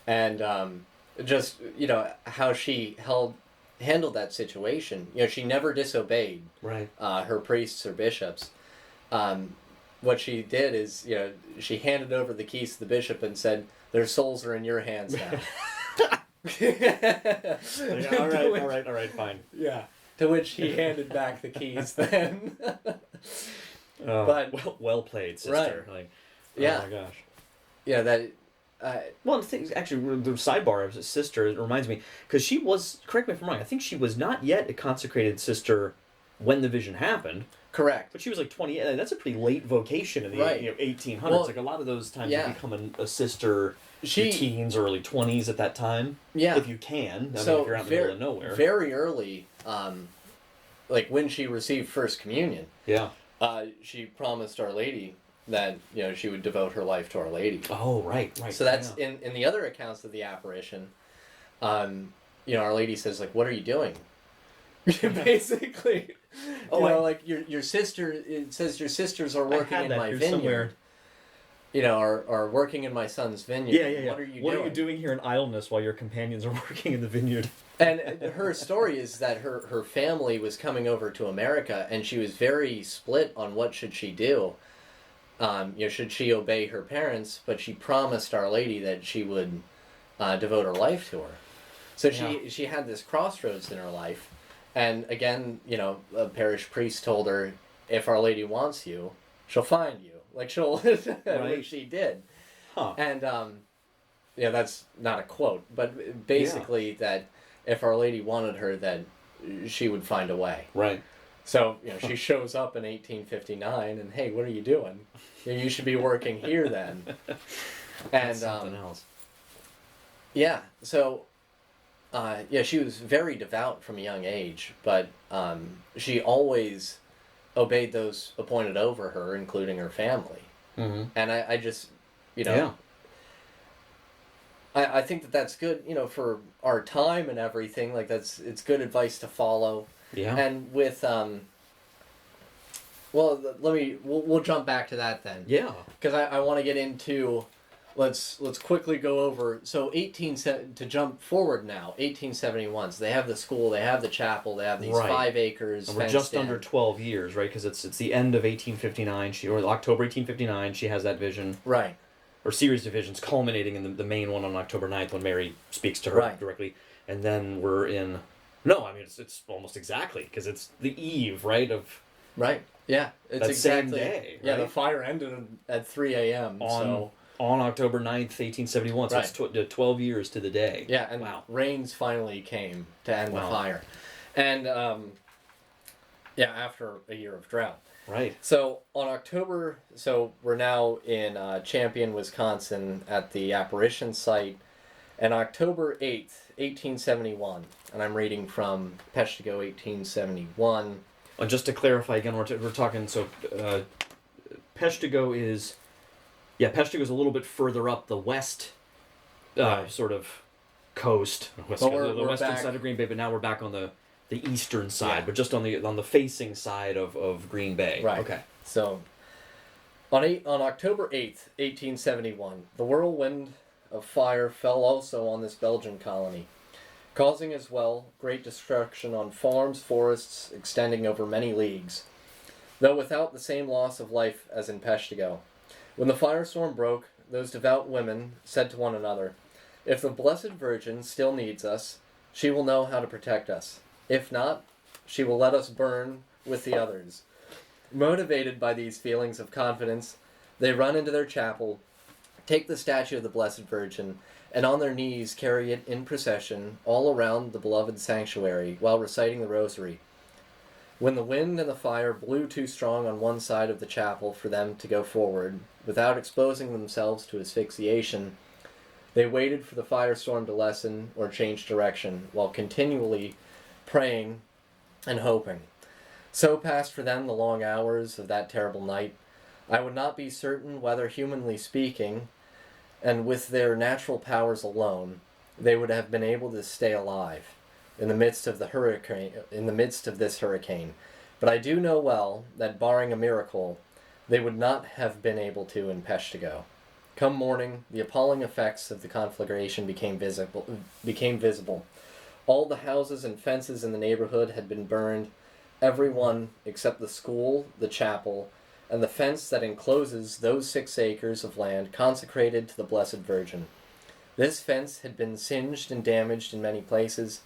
And just, how she handled that situation. She never disobeyed her priests or bishops. What she did is, she handed over the keys to the bishop and said, "Their souls are in your hands now." all right, fine. Yeah. To which he handed back the keys then. But well played, sister. Right. Like, Yeah. Oh my gosh. Yeah, that... Well, the thing, actually, the sidebar of his sister, it reminds me, because she was, correct me if I'm wrong, I think she was not yet a consecrated sister when the vision happened. Correct. But she was like 28. That's a pretty late vocation in the 1800s. Well, like, a lot of those times yeah. you become a sister your teens, early 20s at that time. Yeah. If you can. I So mean, if you're out in the middle of nowhere. Very early, like when she received First Communion, she promised Our Lady that, she would devote her life to Our Lady. Oh, right. So that's, in the other accounts of the apparition, Our Lady says, like, "What are you doing?" Basically. Like, your sister, it says your sisters are working in my vineyard. Somewhere. Are working in my son's vineyard. Yeah. What are you doing here in idleness while your companions are working in the vineyard? And her story is that her family was coming over to America, and she was very split on what should she do. Should she obey her parents? But she promised Our Lady that she would devote her life to her. So she had this crossroads in her life. And again, a parish priest told her, if Our Lady wants you, she'll find you. Like, she'll... Which she did. Huh. And, that's not a quote, but basically that if Our Lady wanted her, that she would find a way. Right. So, she shows up in 1859, and, hey, what are you doing? You should be working here then. And, something else. Yeah, so... she was very devout from a young age, but she always obeyed those appointed over her, including her family. Mm-hmm. And I just, I think that's good, for our time and everything. Like, it's good advice to follow. Yeah. And with, we'll jump back to that then. Yeah. Because I want to get into... Let's quickly go over. So to jump forward now, 1871. So they have the school, they have the chapel, they have these 5 acres. And we're just under 12 years, right? Because it's the end of 1859. Or October 1859. She has that vision. Right. Or series of visions, culminating in the main one on October 9th when Mary speaks to her directly, and then we're in. No, I mean it's almost exactly because it's the eve, right? Right. Yeah, it's That same exactly. day, Yeah, the right? fire ended at 3 a.m. On October 9th, 1871. So Right. it's 12 years to the day. Yeah, and wow. rains finally came to end the Wow. fire. And, after a year of drought. Right. So we're now in Champion, Wisconsin at the apparition site. And October 8th, 1871, and I'm reading from Peshtigo 1871. Just to clarify again, we're talking, so Peshtigo is a little bit further up the west Right. sort of coast, the we're western back- side of Green Bay, but now we're back on the eastern side, Yeah. but just on the facing side of Green Bay. Right. Okay. So, on October 8th, 1871, the whirlwind of fire fell also on this Belgian colony, causing as well great destruction on farms, forests extending over many leagues, though without the same loss of life as in Peshtigo. When the firestorm broke, those devout women said to one another, "If the Blessed Virgin still needs us, she will know how to protect us. If not, she will let us burn with the others." Motivated by these feelings of confidence, they run into their chapel, take the statue of the Blessed Virgin, and on their knees carry it in procession all around the beloved sanctuary while reciting the rosary. When the wind and the fire blew too strong on one side of the chapel for them to go forward, without exposing themselves to asphyxiation, they waited for the firestorm to lessen or change direction, while continually praying and hoping. So passed for them the long hours of that terrible night. I would not be certain whether, humanly speaking, and with their natural powers alone, they would have been able to stay alive in the midst of this hurricane. But I do know well that, barring a miracle, they would not have been able to in Peshtigo. Come morning, the appalling effects of the conflagration became visible. All the houses and fences in the neighborhood had been burned, every one except the school, the chapel, and the fence that encloses those 6 acres of land consecrated to the Blessed Virgin. This fence had been singed and damaged in many places,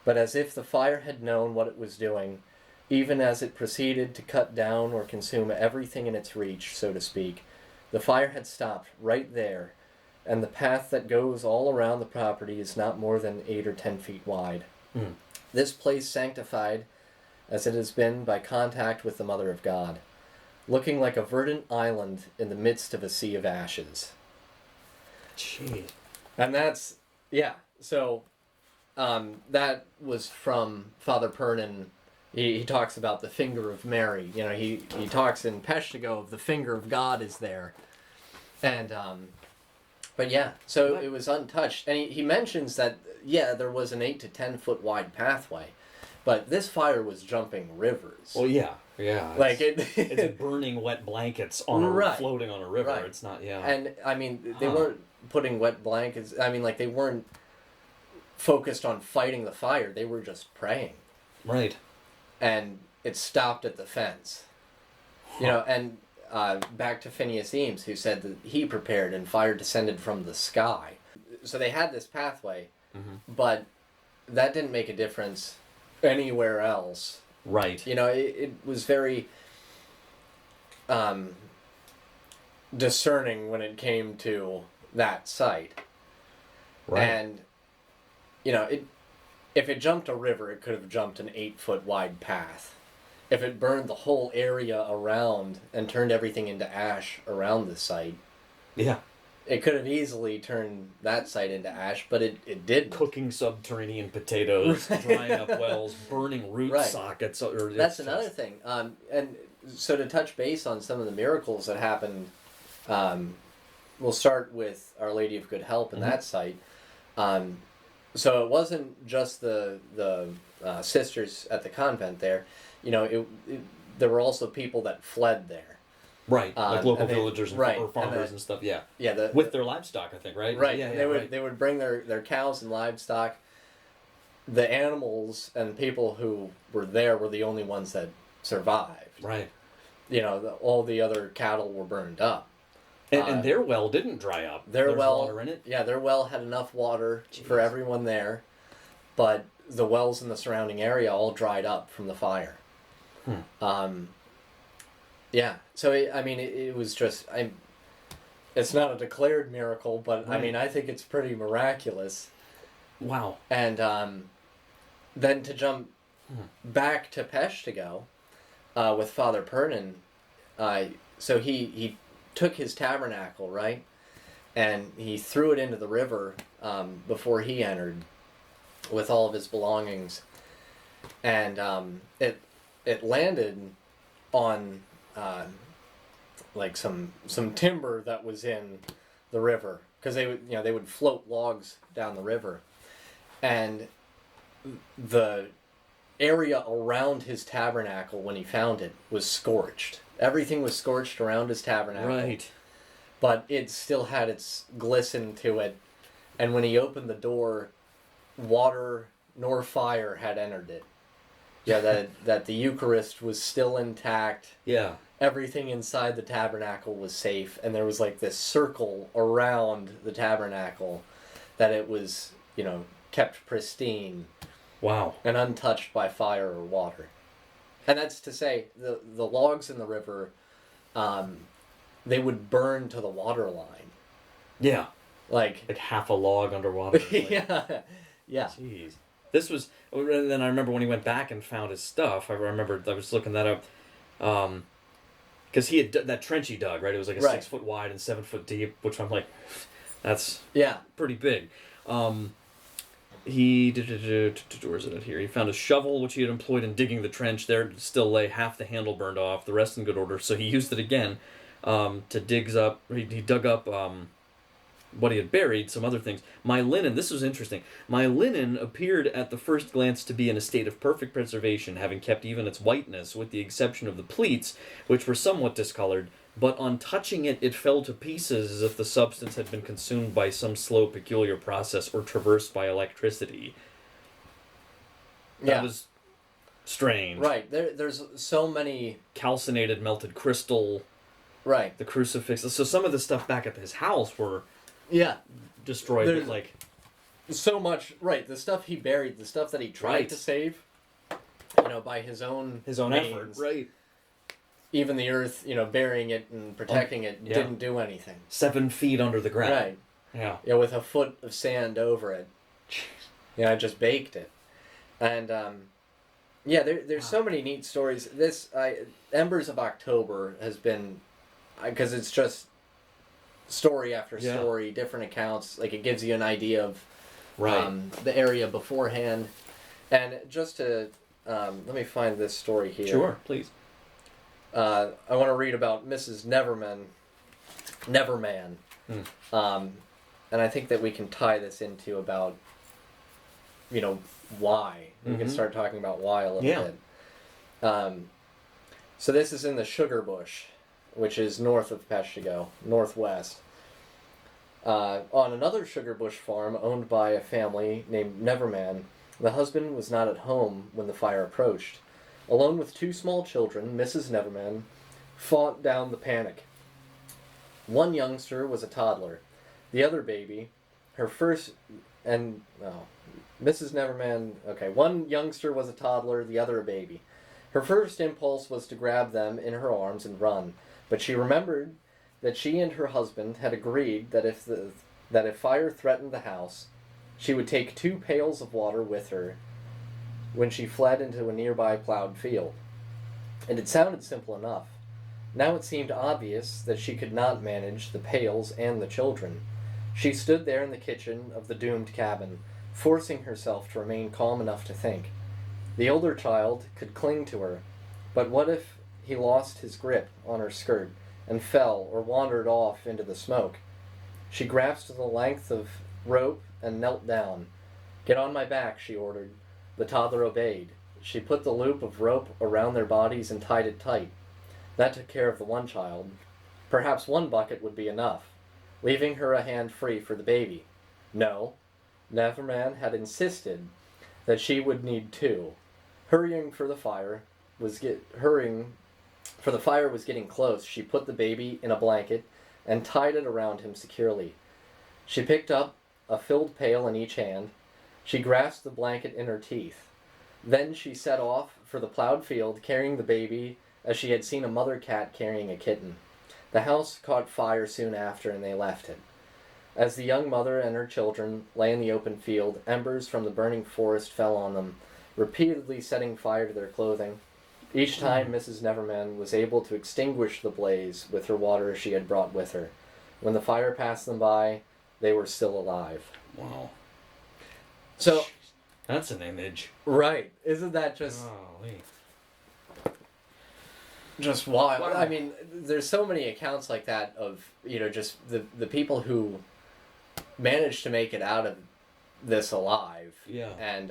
but as if the fire had known what it was doing, even as it proceeded to cut down or consume everything in its reach, so to speak, the fire had stopped right there, and the path that goes all around the property is not more than 8 or 10 feet wide. Mm. This place sanctified as it has been by contact with the Mother of God, looking like a verdant island in the midst of a sea of ashes. Jeez. And that's, so that was from Father Pernin. He talks about the finger of Mary. You know, he talks in Peshtigo of the finger of God is there. And, but yeah, so it was untouched. And he mentions that, there was an 8 to 10 foot wide pathway. But this fire was jumping rivers. Well, yeah. Like it's burning wet blankets floating on a river. Right. It's not, yeah. And, I mean, they weren't putting wet blankets. I mean, like, they weren't focused on fighting the fire. They were just praying. Right. And it stopped at the fence. You know, and back to Phineas Eames, who said that he prepared and fire descended from the sky. So they had this pathway, but that didn't make a difference anywhere else. Right. You know, it was very discerning when it came to that site. Right. And, you know, if it jumped a river, it could have jumped an 8 foot wide path. If it burned the whole area around and turned everything into ash around the site, Yeah. it could have easily turned that site into ash, but it didn't. Cooking subterranean potatoes, drying up wells, burning root Right. sockets. That's another thing. And so to touch base on some of the miracles that happened, we'll start with Our Lady of Good Help in that site. So it wasn't just the sisters at the convent there. You know, there were also people that fled there. Right, like local and villagers or farmers and stuff. Yeah, Yeah, with their livestock, I think. Right. Right. Yeah, They would bring their cows and livestock. The animals and people who were there were the only ones that survived. Right. You know, all the other cattle were burned up. And their well didn't dry up. Their There's well, water in it. Yeah, their well had enough water for everyone there, but the wells in the surrounding area all dried up from the fire. Yeah. So it was just it's not a declared miracle, but Right. I think it's pretty miraculous. Wow. And then to jump back to Peshtigo with Father Pernin, so he took his tabernacle, right, and he threw it into the river before he entered with all of his belongings, and it landed on like some timber that was in the river, because they would float logs down the river, and the area around his tabernacle when he found it was scorched. Everything was scorched around his tabernacle. Right. But it still had its glisten to it, and when he opened the door, water nor fire had entered it. Yeah, that the Eucharist was still intact. Yeah. Everything inside the tabernacle was safe, and there was like this circle around the tabernacle that it was, kept pristine. Wow. And untouched by fire or water. And that's to say, the logs in the river, they would burn to the water line. Yeah. Like half a log underwater. yeah. Jeez. This was, and then I remember when he went back and found his stuff, I remember I was looking that up, because he had that trench he dug, right? It was like a 6 foot wide and 7 foot deep, which I'm like, that's pretty big. He where is it here? He found a shovel which he had employed in digging the trench. There still lay half the handle burned off, the rest in good order. So he used it again to dig up. He dug up what he had buried, some other things. My linen. This was interesting. My linen appeared at the first glance to be in a state of perfect preservation, having kept even its whiteness, with the exception of the pleats, which were somewhat discolored. But on touching it, it fell to pieces as if the substance had been consumed by some slow, peculiar process or traversed by electricity. That was strange. Right. There's so many... Calcinated melted crystal. Right. The crucifix. So some of the stuff back at his house were destroyed. There's like so much... Right. The stuff he buried, the stuff that he tried to save, by his own means, effort. Right. Even the earth, burying it and protecting it didn't do anything. 7 feet under the ground. Right. Yeah. Yeah, with a foot of sand over it. I just baked it. And, there's so many neat stories. Embers of October has been, because it's just story after story, different accounts. Like, it gives you an idea of the area beforehand. And just to, let me find this story here. Sure, please. I want to read about Mrs. Neverman. And I think that we can tie this into about, why. We can start talking about why a little bit. So this is in the Sugar Bush, which is north of Peshigo, northwest. On another sugar bush farm owned by a family named Neverman, the husband was not at home when the fire approached. Alone with 2 small children, Mrs. Neverman fought down the panic. One youngster was a toddler. The other baby, Mrs. Neverman, one youngster was a toddler, the other a baby. Her first impulse was to grab them in her arms and run, but she remembered that she and her husband had agreed that if fire threatened the house, she would take 2 pails of water with her when she fled into a nearby plowed field. And it sounded simple enough. Now it seemed obvious that she could not manage the pails and the children. She stood there in the kitchen of the doomed cabin, forcing herself to remain calm enough to think. The older child could cling to her, but what if he lost his grip on her skirt and fell or wandered off into the smoke? She grasped the length of rope and knelt down. "Get on my back," she ordered. The toddler obeyed. She put the loop of rope around their bodies and tied it tight. That took care of the one child. Perhaps 1 bucket would be enough, leaving her a hand free for the baby. No, Neverman had insisted that she would need 2. Hurrying for the fire was getting close. She put the baby in a blanket and tied it around him securely. She picked up a filled pail in each hand. She grasped the blanket in her teeth. Then she set off for the plowed field, carrying the baby, as she had seen a mother cat carrying a kitten. The house caught fire soon after, and they left it. As the young mother and her children lay in the open field, embers from the burning forest fell on them, repeatedly setting fire to their clothing. Each time Mrs. Neverman was able to extinguish the blaze with her water she had brought with her. When the fire passed them by, they were still alive. Wow. So, that's an image. right. Isn't that just... Golly. Just wild. Wow. I mean, there's so many accounts like that of, just the people who managed to make it out of this alive. Yeah. And,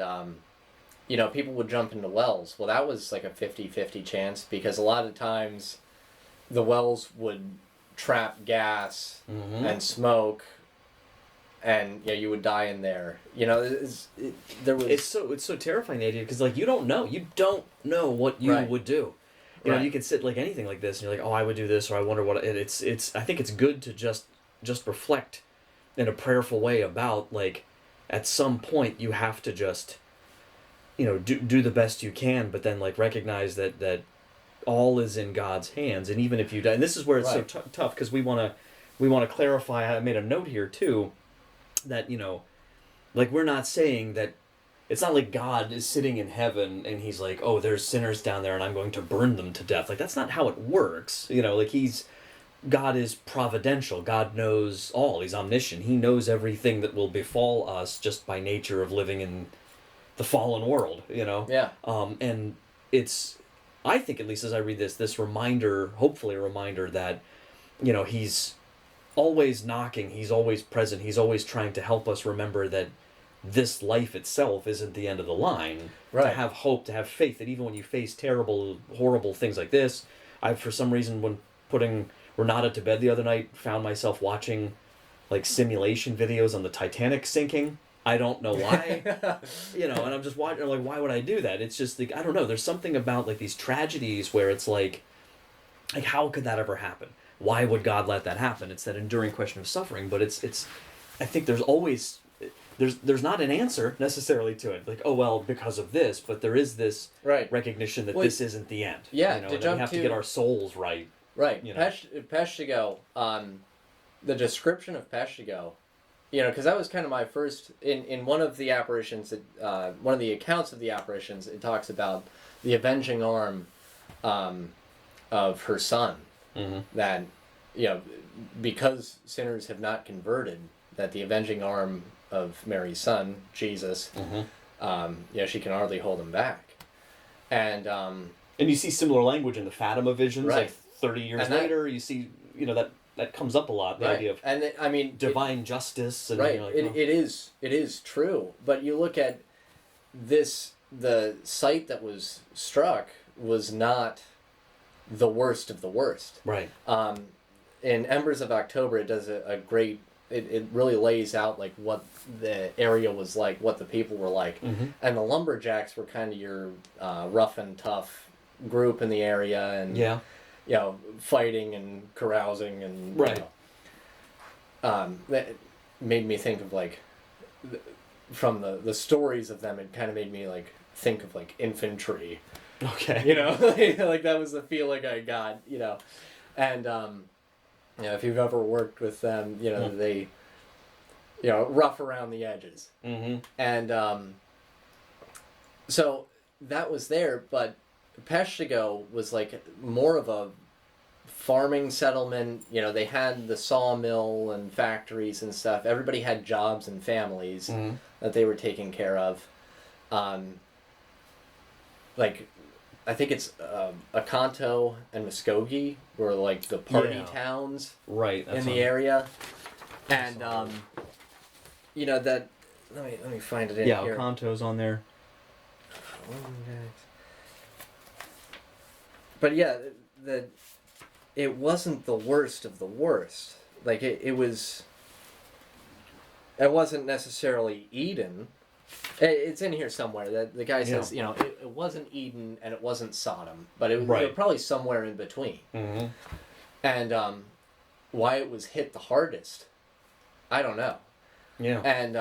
people would jump into wells. Well, that was like a 50-50 chance, because a lot of times the wells would trap gas and smoke, and you would die in there. It's so terrifying, the idea, because you don't know what you Right. would do. You could sit like anything like this, and you're like, oh, I would do this, or I wonder what. It's. I think it's good to just reflect in a prayerful way about, at some point you have to just, do the best you can, but then recognize that all is in God's hands, and even if you die, and this is where it's Right. so tough, because we want to clarify. I made a note here too, that we're not saying that. It's not like God is sitting in heaven and he's like, oh, there's sinners down there and I'm going to burn them to death. That's not how it works. God is providential. God knows all. He's omniscient. He knows everything that will befall us just by nature of living in the fallen world, Yeah. And it's, I think, at least as I read this reminder, hopefully a reminder that, he's always knocking. He's always present. He's always trying to help us remember that this life itself isn't the end of the line. Right. To have hope, to have faith, that even when you face terrible, horrible things like this, I, for some reason, when putting Renata to bed the other night, found myself watching simulation videos on the Titanic sinking. I don't know why. And I'm just watching, why would I do that? It's just I don't know. There's something about these tragedies where it's like how could that ever happen? Why would God let that happen? It's that enduring question of suffering, but it's I think there's always there's not an answer necessarily to it. Oh, well, because of this, but there is this Right. recognition that this isn't the end. Yeah, and to that jump we have to to- get our souls right. Right. Peshigo, The description of Peshigo, because that was kind of my first, in one of the apparitions, one of the accounts of the apparitions, it talks about the avenging arm of her son. Mm-hmm. That, because sinners have not converted, that the avenging arm of Mary's son, Jesus, she can hardly hold him back. And you see similar language in the Fatima visions, Right. 30 years And that- later, you see, that comes up a lot, the idea of divine justice. And right. you're like, It is true. But you look at this, the site that was struck was not the worst of the worst. Right. In Embers of October, it does a great, it really lays out what the area was like, what the people were like. Mm-hmm. And the lumberjacks were kind of your rough and tough group in the area, and Yeah. fighting and carousing and Right. that made me think of from the stories of them, it kind of made me think of infantry. Okay. That was the feeling I got. And if you've ever worked with them, they rough around the edges. Mm-hmm. And so that was there, but Peshtigo was more of a farming settlement. They had the sawmill and factories and stuff. Everybody had jobs and families that they were taking care of. I think it's Akanto and Muskogee were the party towns Right. in the area. And that, let me find it in Yeah, here. Okanto's on there. But yeah, it wasn't the worst of the worst. It wasn't necessarily Eden. It's in here somewhere that the guy says, it wasn't Eden and it wasn't Sodom, but it was probably somewhere in between. Mm-hmm. And why it was hit the hardest, I don't know. Yeah. And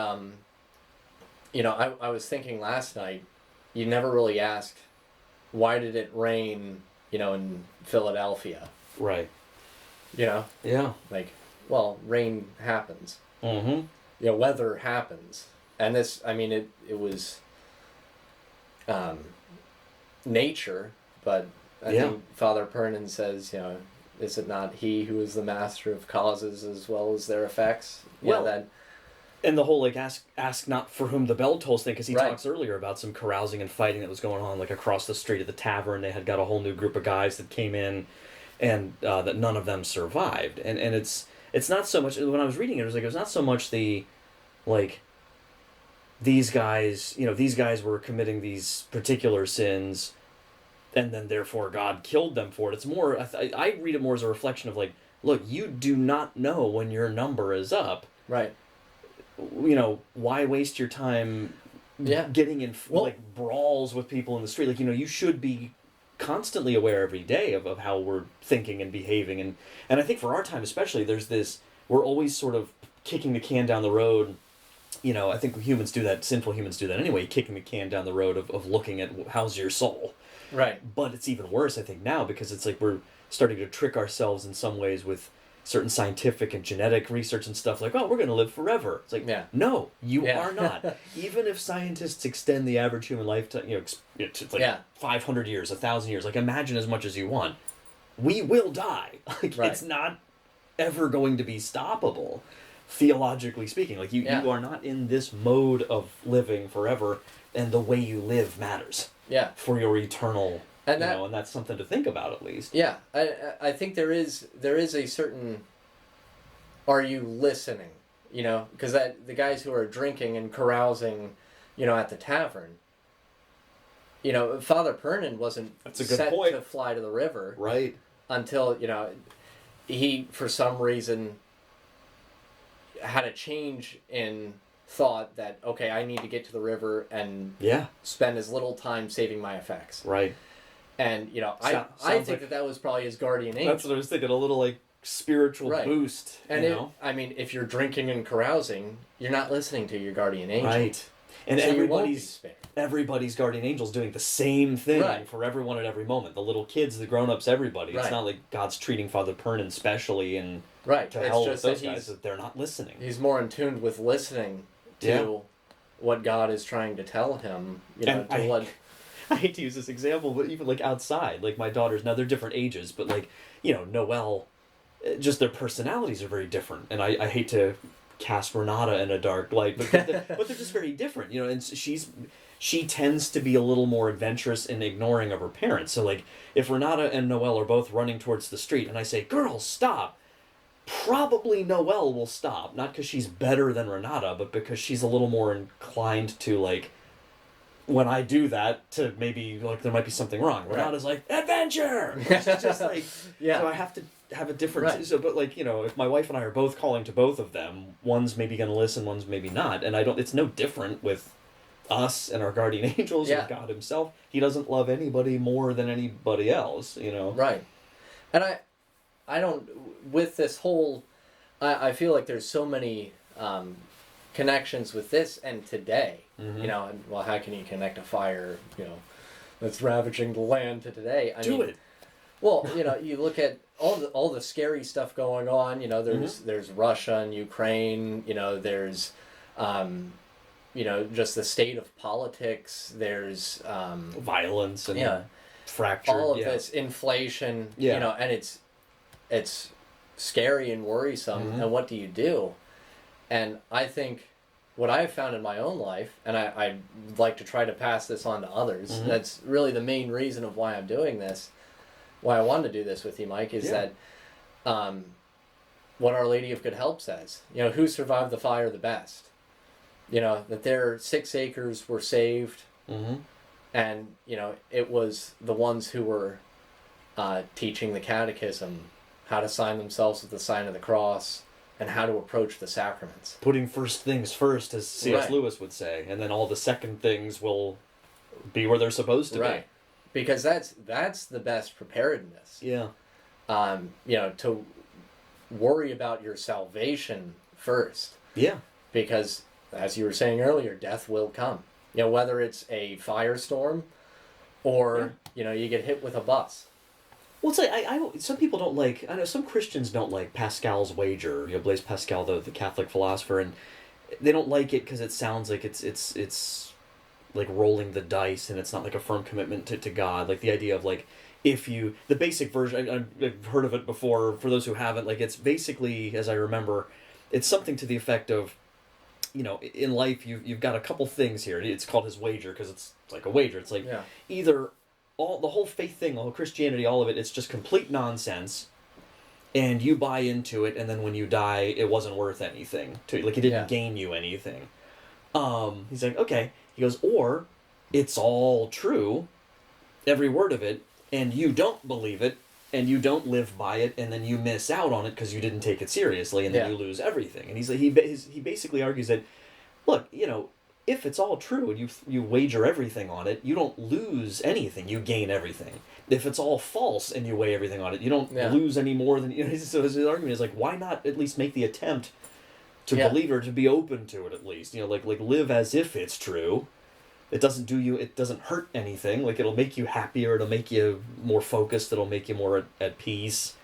I was thinking last night, you never really asked why did it rain, in Philadelphia? Right. Yeah. Like, well, rain happens. Mm-hmm. Weather happens. And this, it was nature, but I think Father Pernin says, is it not he who is the master of causes as well as their effects? And the whole ask not for whom the bell tolls thing, because he Right. talks earlier about some carousing and fighting that was going on across the street at the tavern. They had got a whole new group of guys that came in, and that none of them survived. And it's not so much, when I was reading it, it was not so much the these guys were committing these particular sins, and then therefore God killed them for it. It's more, I read it more as a reflection of look, you do not know when your number is up. Right. Why waste your time getting in brawls with people in the street? You should be constantly aware every day of how we're thinking and behaving. And I think for our time especially, there's this, we're always sort of kicking the can down the road. I think sinful humans do that anyway, kicking the can down the road of looking at how's your soul. Right. But it's even worse, I think, now, because it's we're starting to trick ourselves in some ways with certain scientific and genetic research and stuff, we're going to live forever. It's no, you are not. Even if scientists extend the average human lifetime, to 500 years, 1,000 years, imagine as much as you want. We will die. It's not ever going to be stoppable, theologically speaking. You are not in this mode of living forever, and the way you live matters. Yeah. For your eternal... and that's something to think about, at least. Yeah, I think there is a certain, are you listening? Because the guys who are drinking and carousing, at the tavern, Father Pernin wasn't set to fly to the river, right? Until he for some reason had a change in thought that I need to get to the river and spend as little time saving my effects, right? And, I think that was probably his guardian angel. That's what I was thinking, a little, spiritual boost. And, if you're drinking and carousing, you're not listening to your guardian angel. Right. And so everybody's guardian angel's doing the same thing for everyone at every moment. The little kids, the grown-ups, everybody. It's not like God's treating Father Pernin specially and to hell with those guys, that they're not listening. He's more in tune with listening to what God is trying to tell him, I hate to use this example, but even outside, my daughters, now they're different ages, but Noelle, just their personalities are very different, and I hate to cast Renata in a dark light, but they're just very different, and she tends to be a little more adventurous and ignoring of her parents. So if Renata and Noelle are both running towards the street, and I say, "Girls, stop," probably Noelle will stop, not because she's better than Renata, but because she's a little more inclined to when I do that, to maybe, there might be something wrong. Renata's adventure! It's just so I have to have a different... Right. So, but if my wife and I are both calling to both of them, one's maybe going to listen, one's maybe not, and it's no different with us and our guardian angels and God himself. He doesn't love anybody more than anybody else, Right. And I don't... With this whole... I feel like there's so many... connections with this and today, how can you connect a fire, that's ravaging the land to today? I mean, well, you look at all the scary stuff going on. There's Russia and Ukraine. There's just the state of politics. There's violence and fracture. All of this inflation. And it's scary and worrisome. And what do you do? And I think what I've found in my own life, and I'd like to try to pass this on to others, that's really the main reason of why I'm doing this, why I wanted to do this with you, Mike, is that what Our Lady of Good Help says, who survived the fire the best? That their 6 acres were saved, and, it was the ones who were teaching the catechism, how to sign themselves with the sign of the cross, and how to approach the sacraments. Putting first things first, as C.S. Lewis would say, and then all the second things will be where they're supposed to be. Because that's the best preparedness. Yeah. To worry about your salvation first. Yeah. Because, as you were saying earlier, death will come. Whether it's a firestorm or You get hit with a bus. Well, it's like some people don't like. I know some Christians don't like Pascal's wager. Blaise Pascal, the Catholic philosopher, and they don't like it because it sounds like it's like rolling the dice, and it's not like a firm commitment to God. Like the idea of like the basic version. I've heard of it before. For those who haven't, like it's basically, as I remember, it's something to the effect of, in life you've got a couple things here. It's called his wager because it's like a wager. It's like either the whole faith thing, all Christianity, all of it, it's just complete nonsense, and you buy into it, and then when you die, it wasn't worth anything to you. Like, it didn't gain you anything. He's like, okay. He goes, or it's all true, every word of it, and you don't believe it, and you don't live by it, and then you miss out on it because you didn't take it seriously, and then you lose everything. And he's like, he basically argues that, look, if it's all true and you wager everything on it, you don't lose anything. You gain everything. If it's all false and you weigh everything on it, you don't lose any more than... So his argument is like, why not at least make the attempt to believe or to be open to it at least? Like live as if it's true. It doesn't do you... It doesn't hurt anything. Like, it'll make you happier. It'll make you more focused. It'll make you more at peace.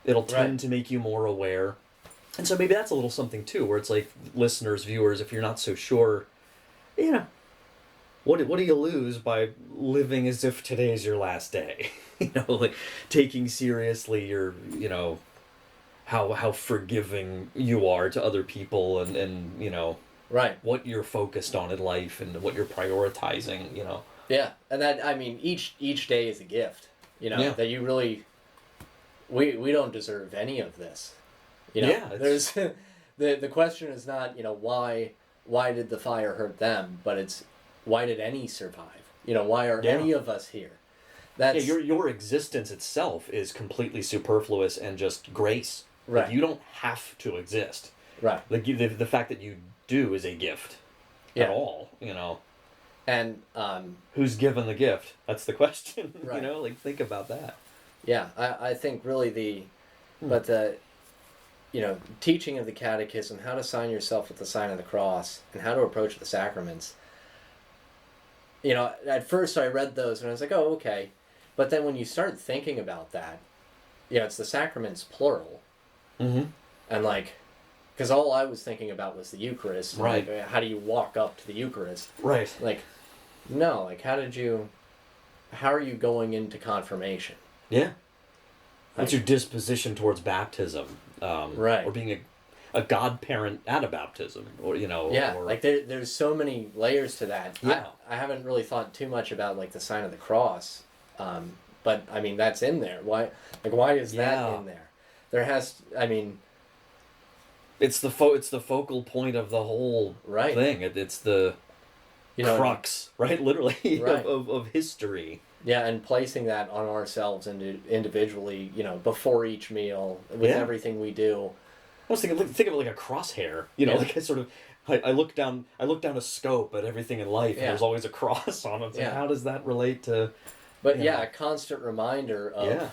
It'll tend to make you more aware. And so maybe that's a little something too, where it's like, listeners, viewers, if you're not so sure... What do you lose by living as if today's your last day? Like taking seriously your, how forgiving you are to other people and what you're focused on in life and what you're prioritizing, Yeah, and that, I mean, each day is a gift, that you really, we don't deserve any of this, There's, the question is not, why did the fire hurt them, but it's, why did any survive? Why are any of us here? That's your existence itself is completely superfluous and just grace. Right. Like, you don't have to exist. Right. Like the fact that you do is a gift. At all, And who's given the gift? That's the question. Right. Like, think about that. Yeah, I think really but the teaching of the catechism, how to sign yourself with the sign of the cross, and how to approach the sacraments. At first I read those and I was like, oh, okay. But then when you start thinking about that, it's the sacraments plural. Mm-hmm. And because all I was thinking about was the Eucharist. Right. Like, how do you walk up to the Eucharist? Right. No, how are you going into confirmation? Yeah. What's your disposition towards baptism? Right. Or being a godparent at a baptism, or Yeah, or... there's so many layers to that. Yeah. I haven't really thought too much about the sign of the cross, but I mean that's in there. Why is that in there? There has, it's the focal point of the whole thing. It's the crux, right? Literally right. of history. Yeah, and placing that on ourselves individually, before each meal with everything we do. I was thinking, think of it like a crosshair. Like I look down a scope at everything in life, and there's always a cross on it. So how does that relate to? But a constant reminder of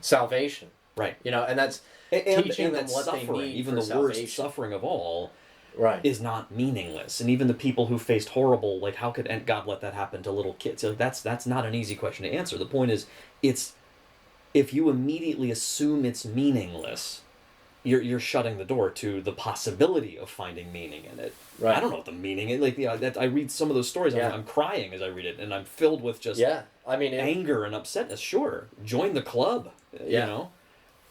salvation. Right. And that's teaching them what they need. Even for the salvation. worst suffering of all. Right. Is not meaningless, and even the people who faced horrible, how could God let that happen to little kids? That's not an easy question to answer. The point is, if you immediately assume it's meaningless, you're shutting the door to the possibility of finding meaning in it. Right. I don't know what the meaning is. I read some of those stories. I'm crying as I read it, and I'm filled with just anger and upsetness. Sure, join the club.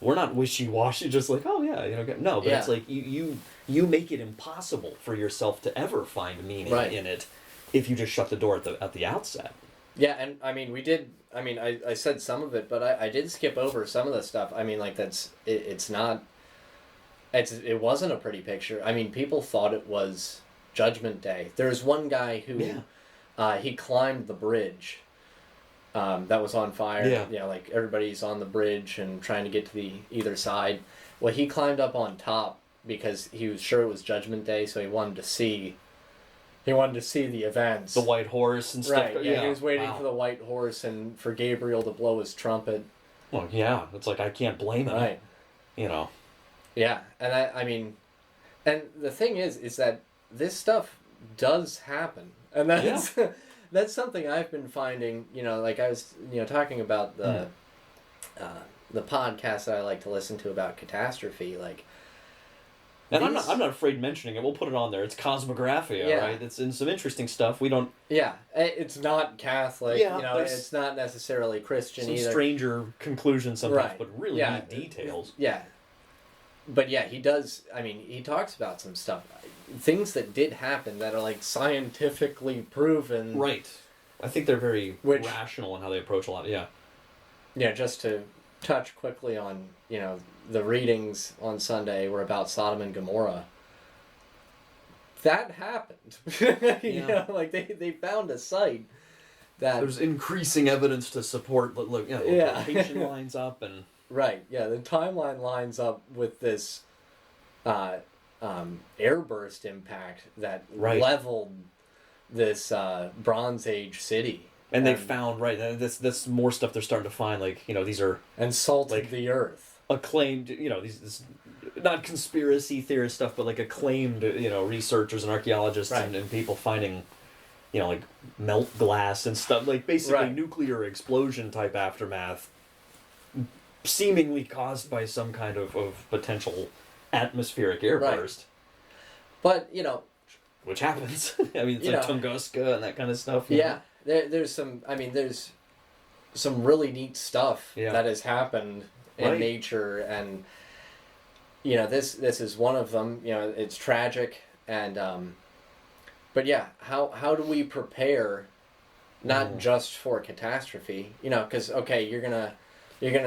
We're not wishy-washy, just like, oh yeah, no, but it's like you make it impossible for yourself to ever find meaning in it if you just shut the door at the outset. Yeah, and I said some of it, but I did skip over some of the stuff. It wasn't a pretty picture. People thought it was Judgment Day. There's one guy who he climbed the bridge that was on fire. Yeah. Everybody's on the bridge and trying to get to the either side. Well, he climbed up on top because he was sure it was Judgment Day, so he wanted to see the events. The white horse and stuff. Right, yeah, he was waiting for the white horse and for Gabriel to blow his trumpet. Well, yeah, it's like, I can't blame him. Right. Yeah, and and the thing is that this stuff does happen. And that's That's something I've been finding. Like I was, talking about the podcast that I like to listen to about catastrophe. Like, and I'm not afraid mentioning it. We'll put it on there. It's Cosmographia, right? It's in some interesting stuff. We don't. Yeah, it's not Catholic. Yeah, it's not necessarily Christian some either. Stranger conclusions sometimes, Right. but really neat details. Yeah, but yeah, he does. I mean, he talks about some stuff, things that did happen that are like scientifically proven. Right. I think they're very rational in how they approach a lot. Yeah. Yeah, just to touch quickly on, the readings on Sunday were about Sodom and Gomorrah. That happened. Like they found a site that there's increasing evidence to support. Look, location lines up and right. Yeah, the timeline lines up with this airburst impact that leveled this Bronze Age city. And they found this more stuff they're starting to find, like these are and salted the earth. Acclaimed, these not conspiracy theorist stuff, but like acclaimed, researchers and archaeologists and people finding, like melt glass and stuff, like basically nuclear explosion type aftermath, seemingly caused by some kind of potential atmospheric airburst. But which happens. I mean, it's like Tunguska and that kind of stuff. Yeah. There's some really neat stuff that has happened in nature, and this is one of them. It's tragic, and but yeah, how do we prepare not just for catastrophe? Because you're gonna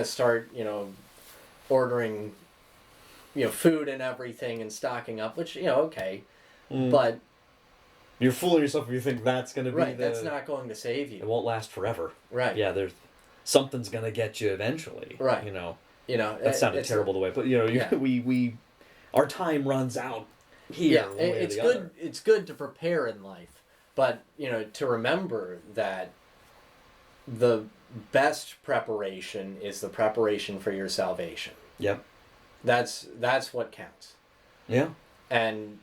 start ordering food and everything and stocking up, which but you're fooling yourself if you think that's going to be that's not going to save you. It won't last forever. Right. Yeah, something's going to get you eventually. Right. That sounded terrible the way, but we our time runs out here. Yeah, it's good. Other. It's good to prepare in life, but to remember that the best preparation is the preparation for your salvation. Yep. That's what counts. Yeah. And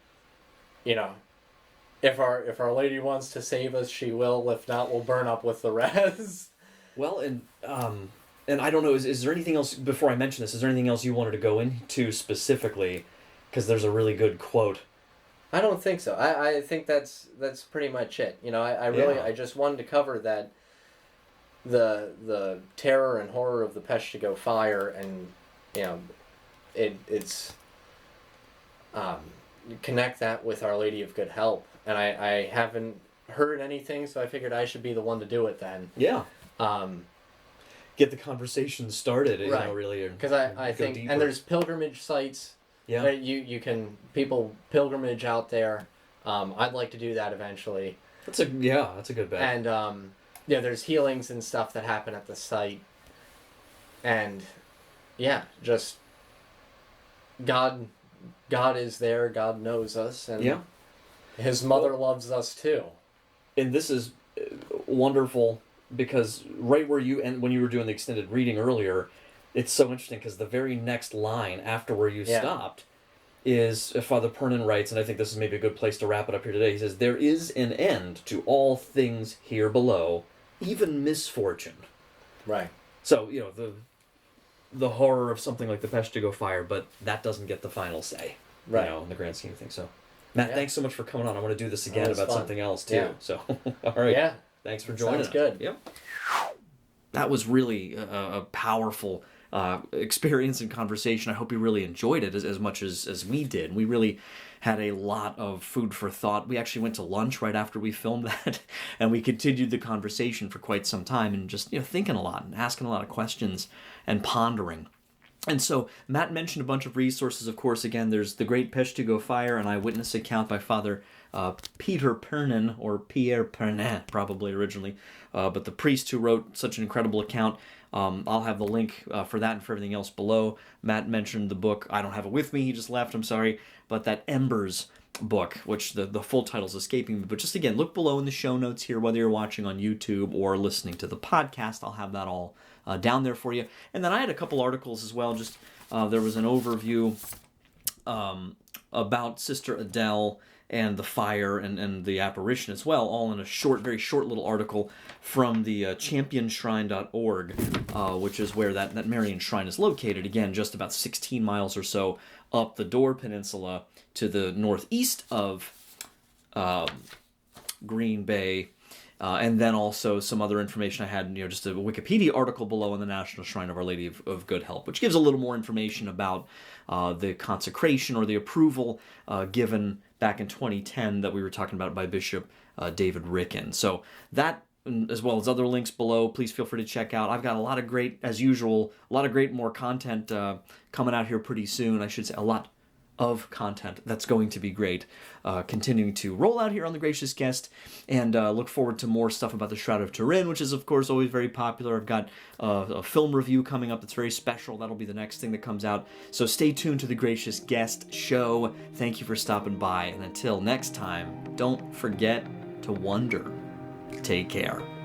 if our Lady wants to save us, she will. If not, we'll burn up with the rest. Well, and I don't know. Is there anything else before I mention this? Is there anything else you wanted to go into specifically? Because there's a really good quote. I don't think so. I think that's pretty much it. I just wanted to cover that the terror and horror of the Peshtigo Fire, and it's connect that with Our Lady of Good Help. And I haven't heard anything, so I figured I should be the one to do it then. Yeah. Get the conversation started, really. Because I think, deeper. and there's pilgrimage sites. Yeah. That people pilgrimage out there. I'd like to do that eventually. That's a good bet. And there's healings and stuff that happen at the site. And just God is there. God knows us, and His mother loves us too. And this is wonderful because right where when you were doing the extended reading earlier, it's so interesting because the very next line after where you stopped is Father Pernin writes, and I think this is maybe a good place to wrap it up here today. He says, "There is an end to all things here below, even misfortune." Right. So the horror of something like the Peshtigo Fire, but that doesn't get the final say, in the grand scheme of things. So, Matt, thanks so much for coming on. I want to do this again about something else, too. Yeah. So, all right. Yeah. Thanks for joining us. Sounds good. Yep. That was really a powerful experience and conversation. I hope you really enjoyed it as much as we did. We really had a lot of food for thought. We actually went to lunch right after we filmed that, and we continued the conversation for quite some time and just thinking a lot and asking a lot of questions and pondering. And so Matt mentioned a bunch of resources. Of course, again, there's the Great Peshtigo Fire, an eyewitness account by Father Peter Pernin, or Pierre Pernin, probably originally, but the priest who wrote such an incredible account. I'll have the link for that and for everything else below. Matt mentioned the book. I don't have it with me. He just left. I'm sorry. But that Embers book, which the full title's escaping me. But just again, look below in the show notes here, whether you're watching on YouTube or listening to the podcast. I'll have that all down there for you. And then I had a couple articles as well. Just there was an overview about Sister Adele and the fire and the apparition as well, all in a very short little article from the championshrine.org, which is where that Marian shrine is located. Again, just about 16 miles or so up the Dore Peninsula to the northeast of Green Bay. And then also some other information I had, just a Wikipedia article below on the National Shrine of Our Lady of Good Help, which gives a little more information about the consecration or the approval given back in 2010 that we were talking about by Bishop David Ricken. So that, as well as other links below, please feel free to check out. I've got a lot of great, as usual, more content coming out here pretty soon. I should say a lot of content that's going to be great. Continuing to roll out here on The Gracious Guest, and look forward to more stuff about the Shroud of Turin, which is, of course, always very popular. I've got a film review coming up that's very special. That'll be the next thing that comes out. So stay tuned to The Gracious Guest show. Thank you for stopping by, and until next time, don't forget to wonder. Take care.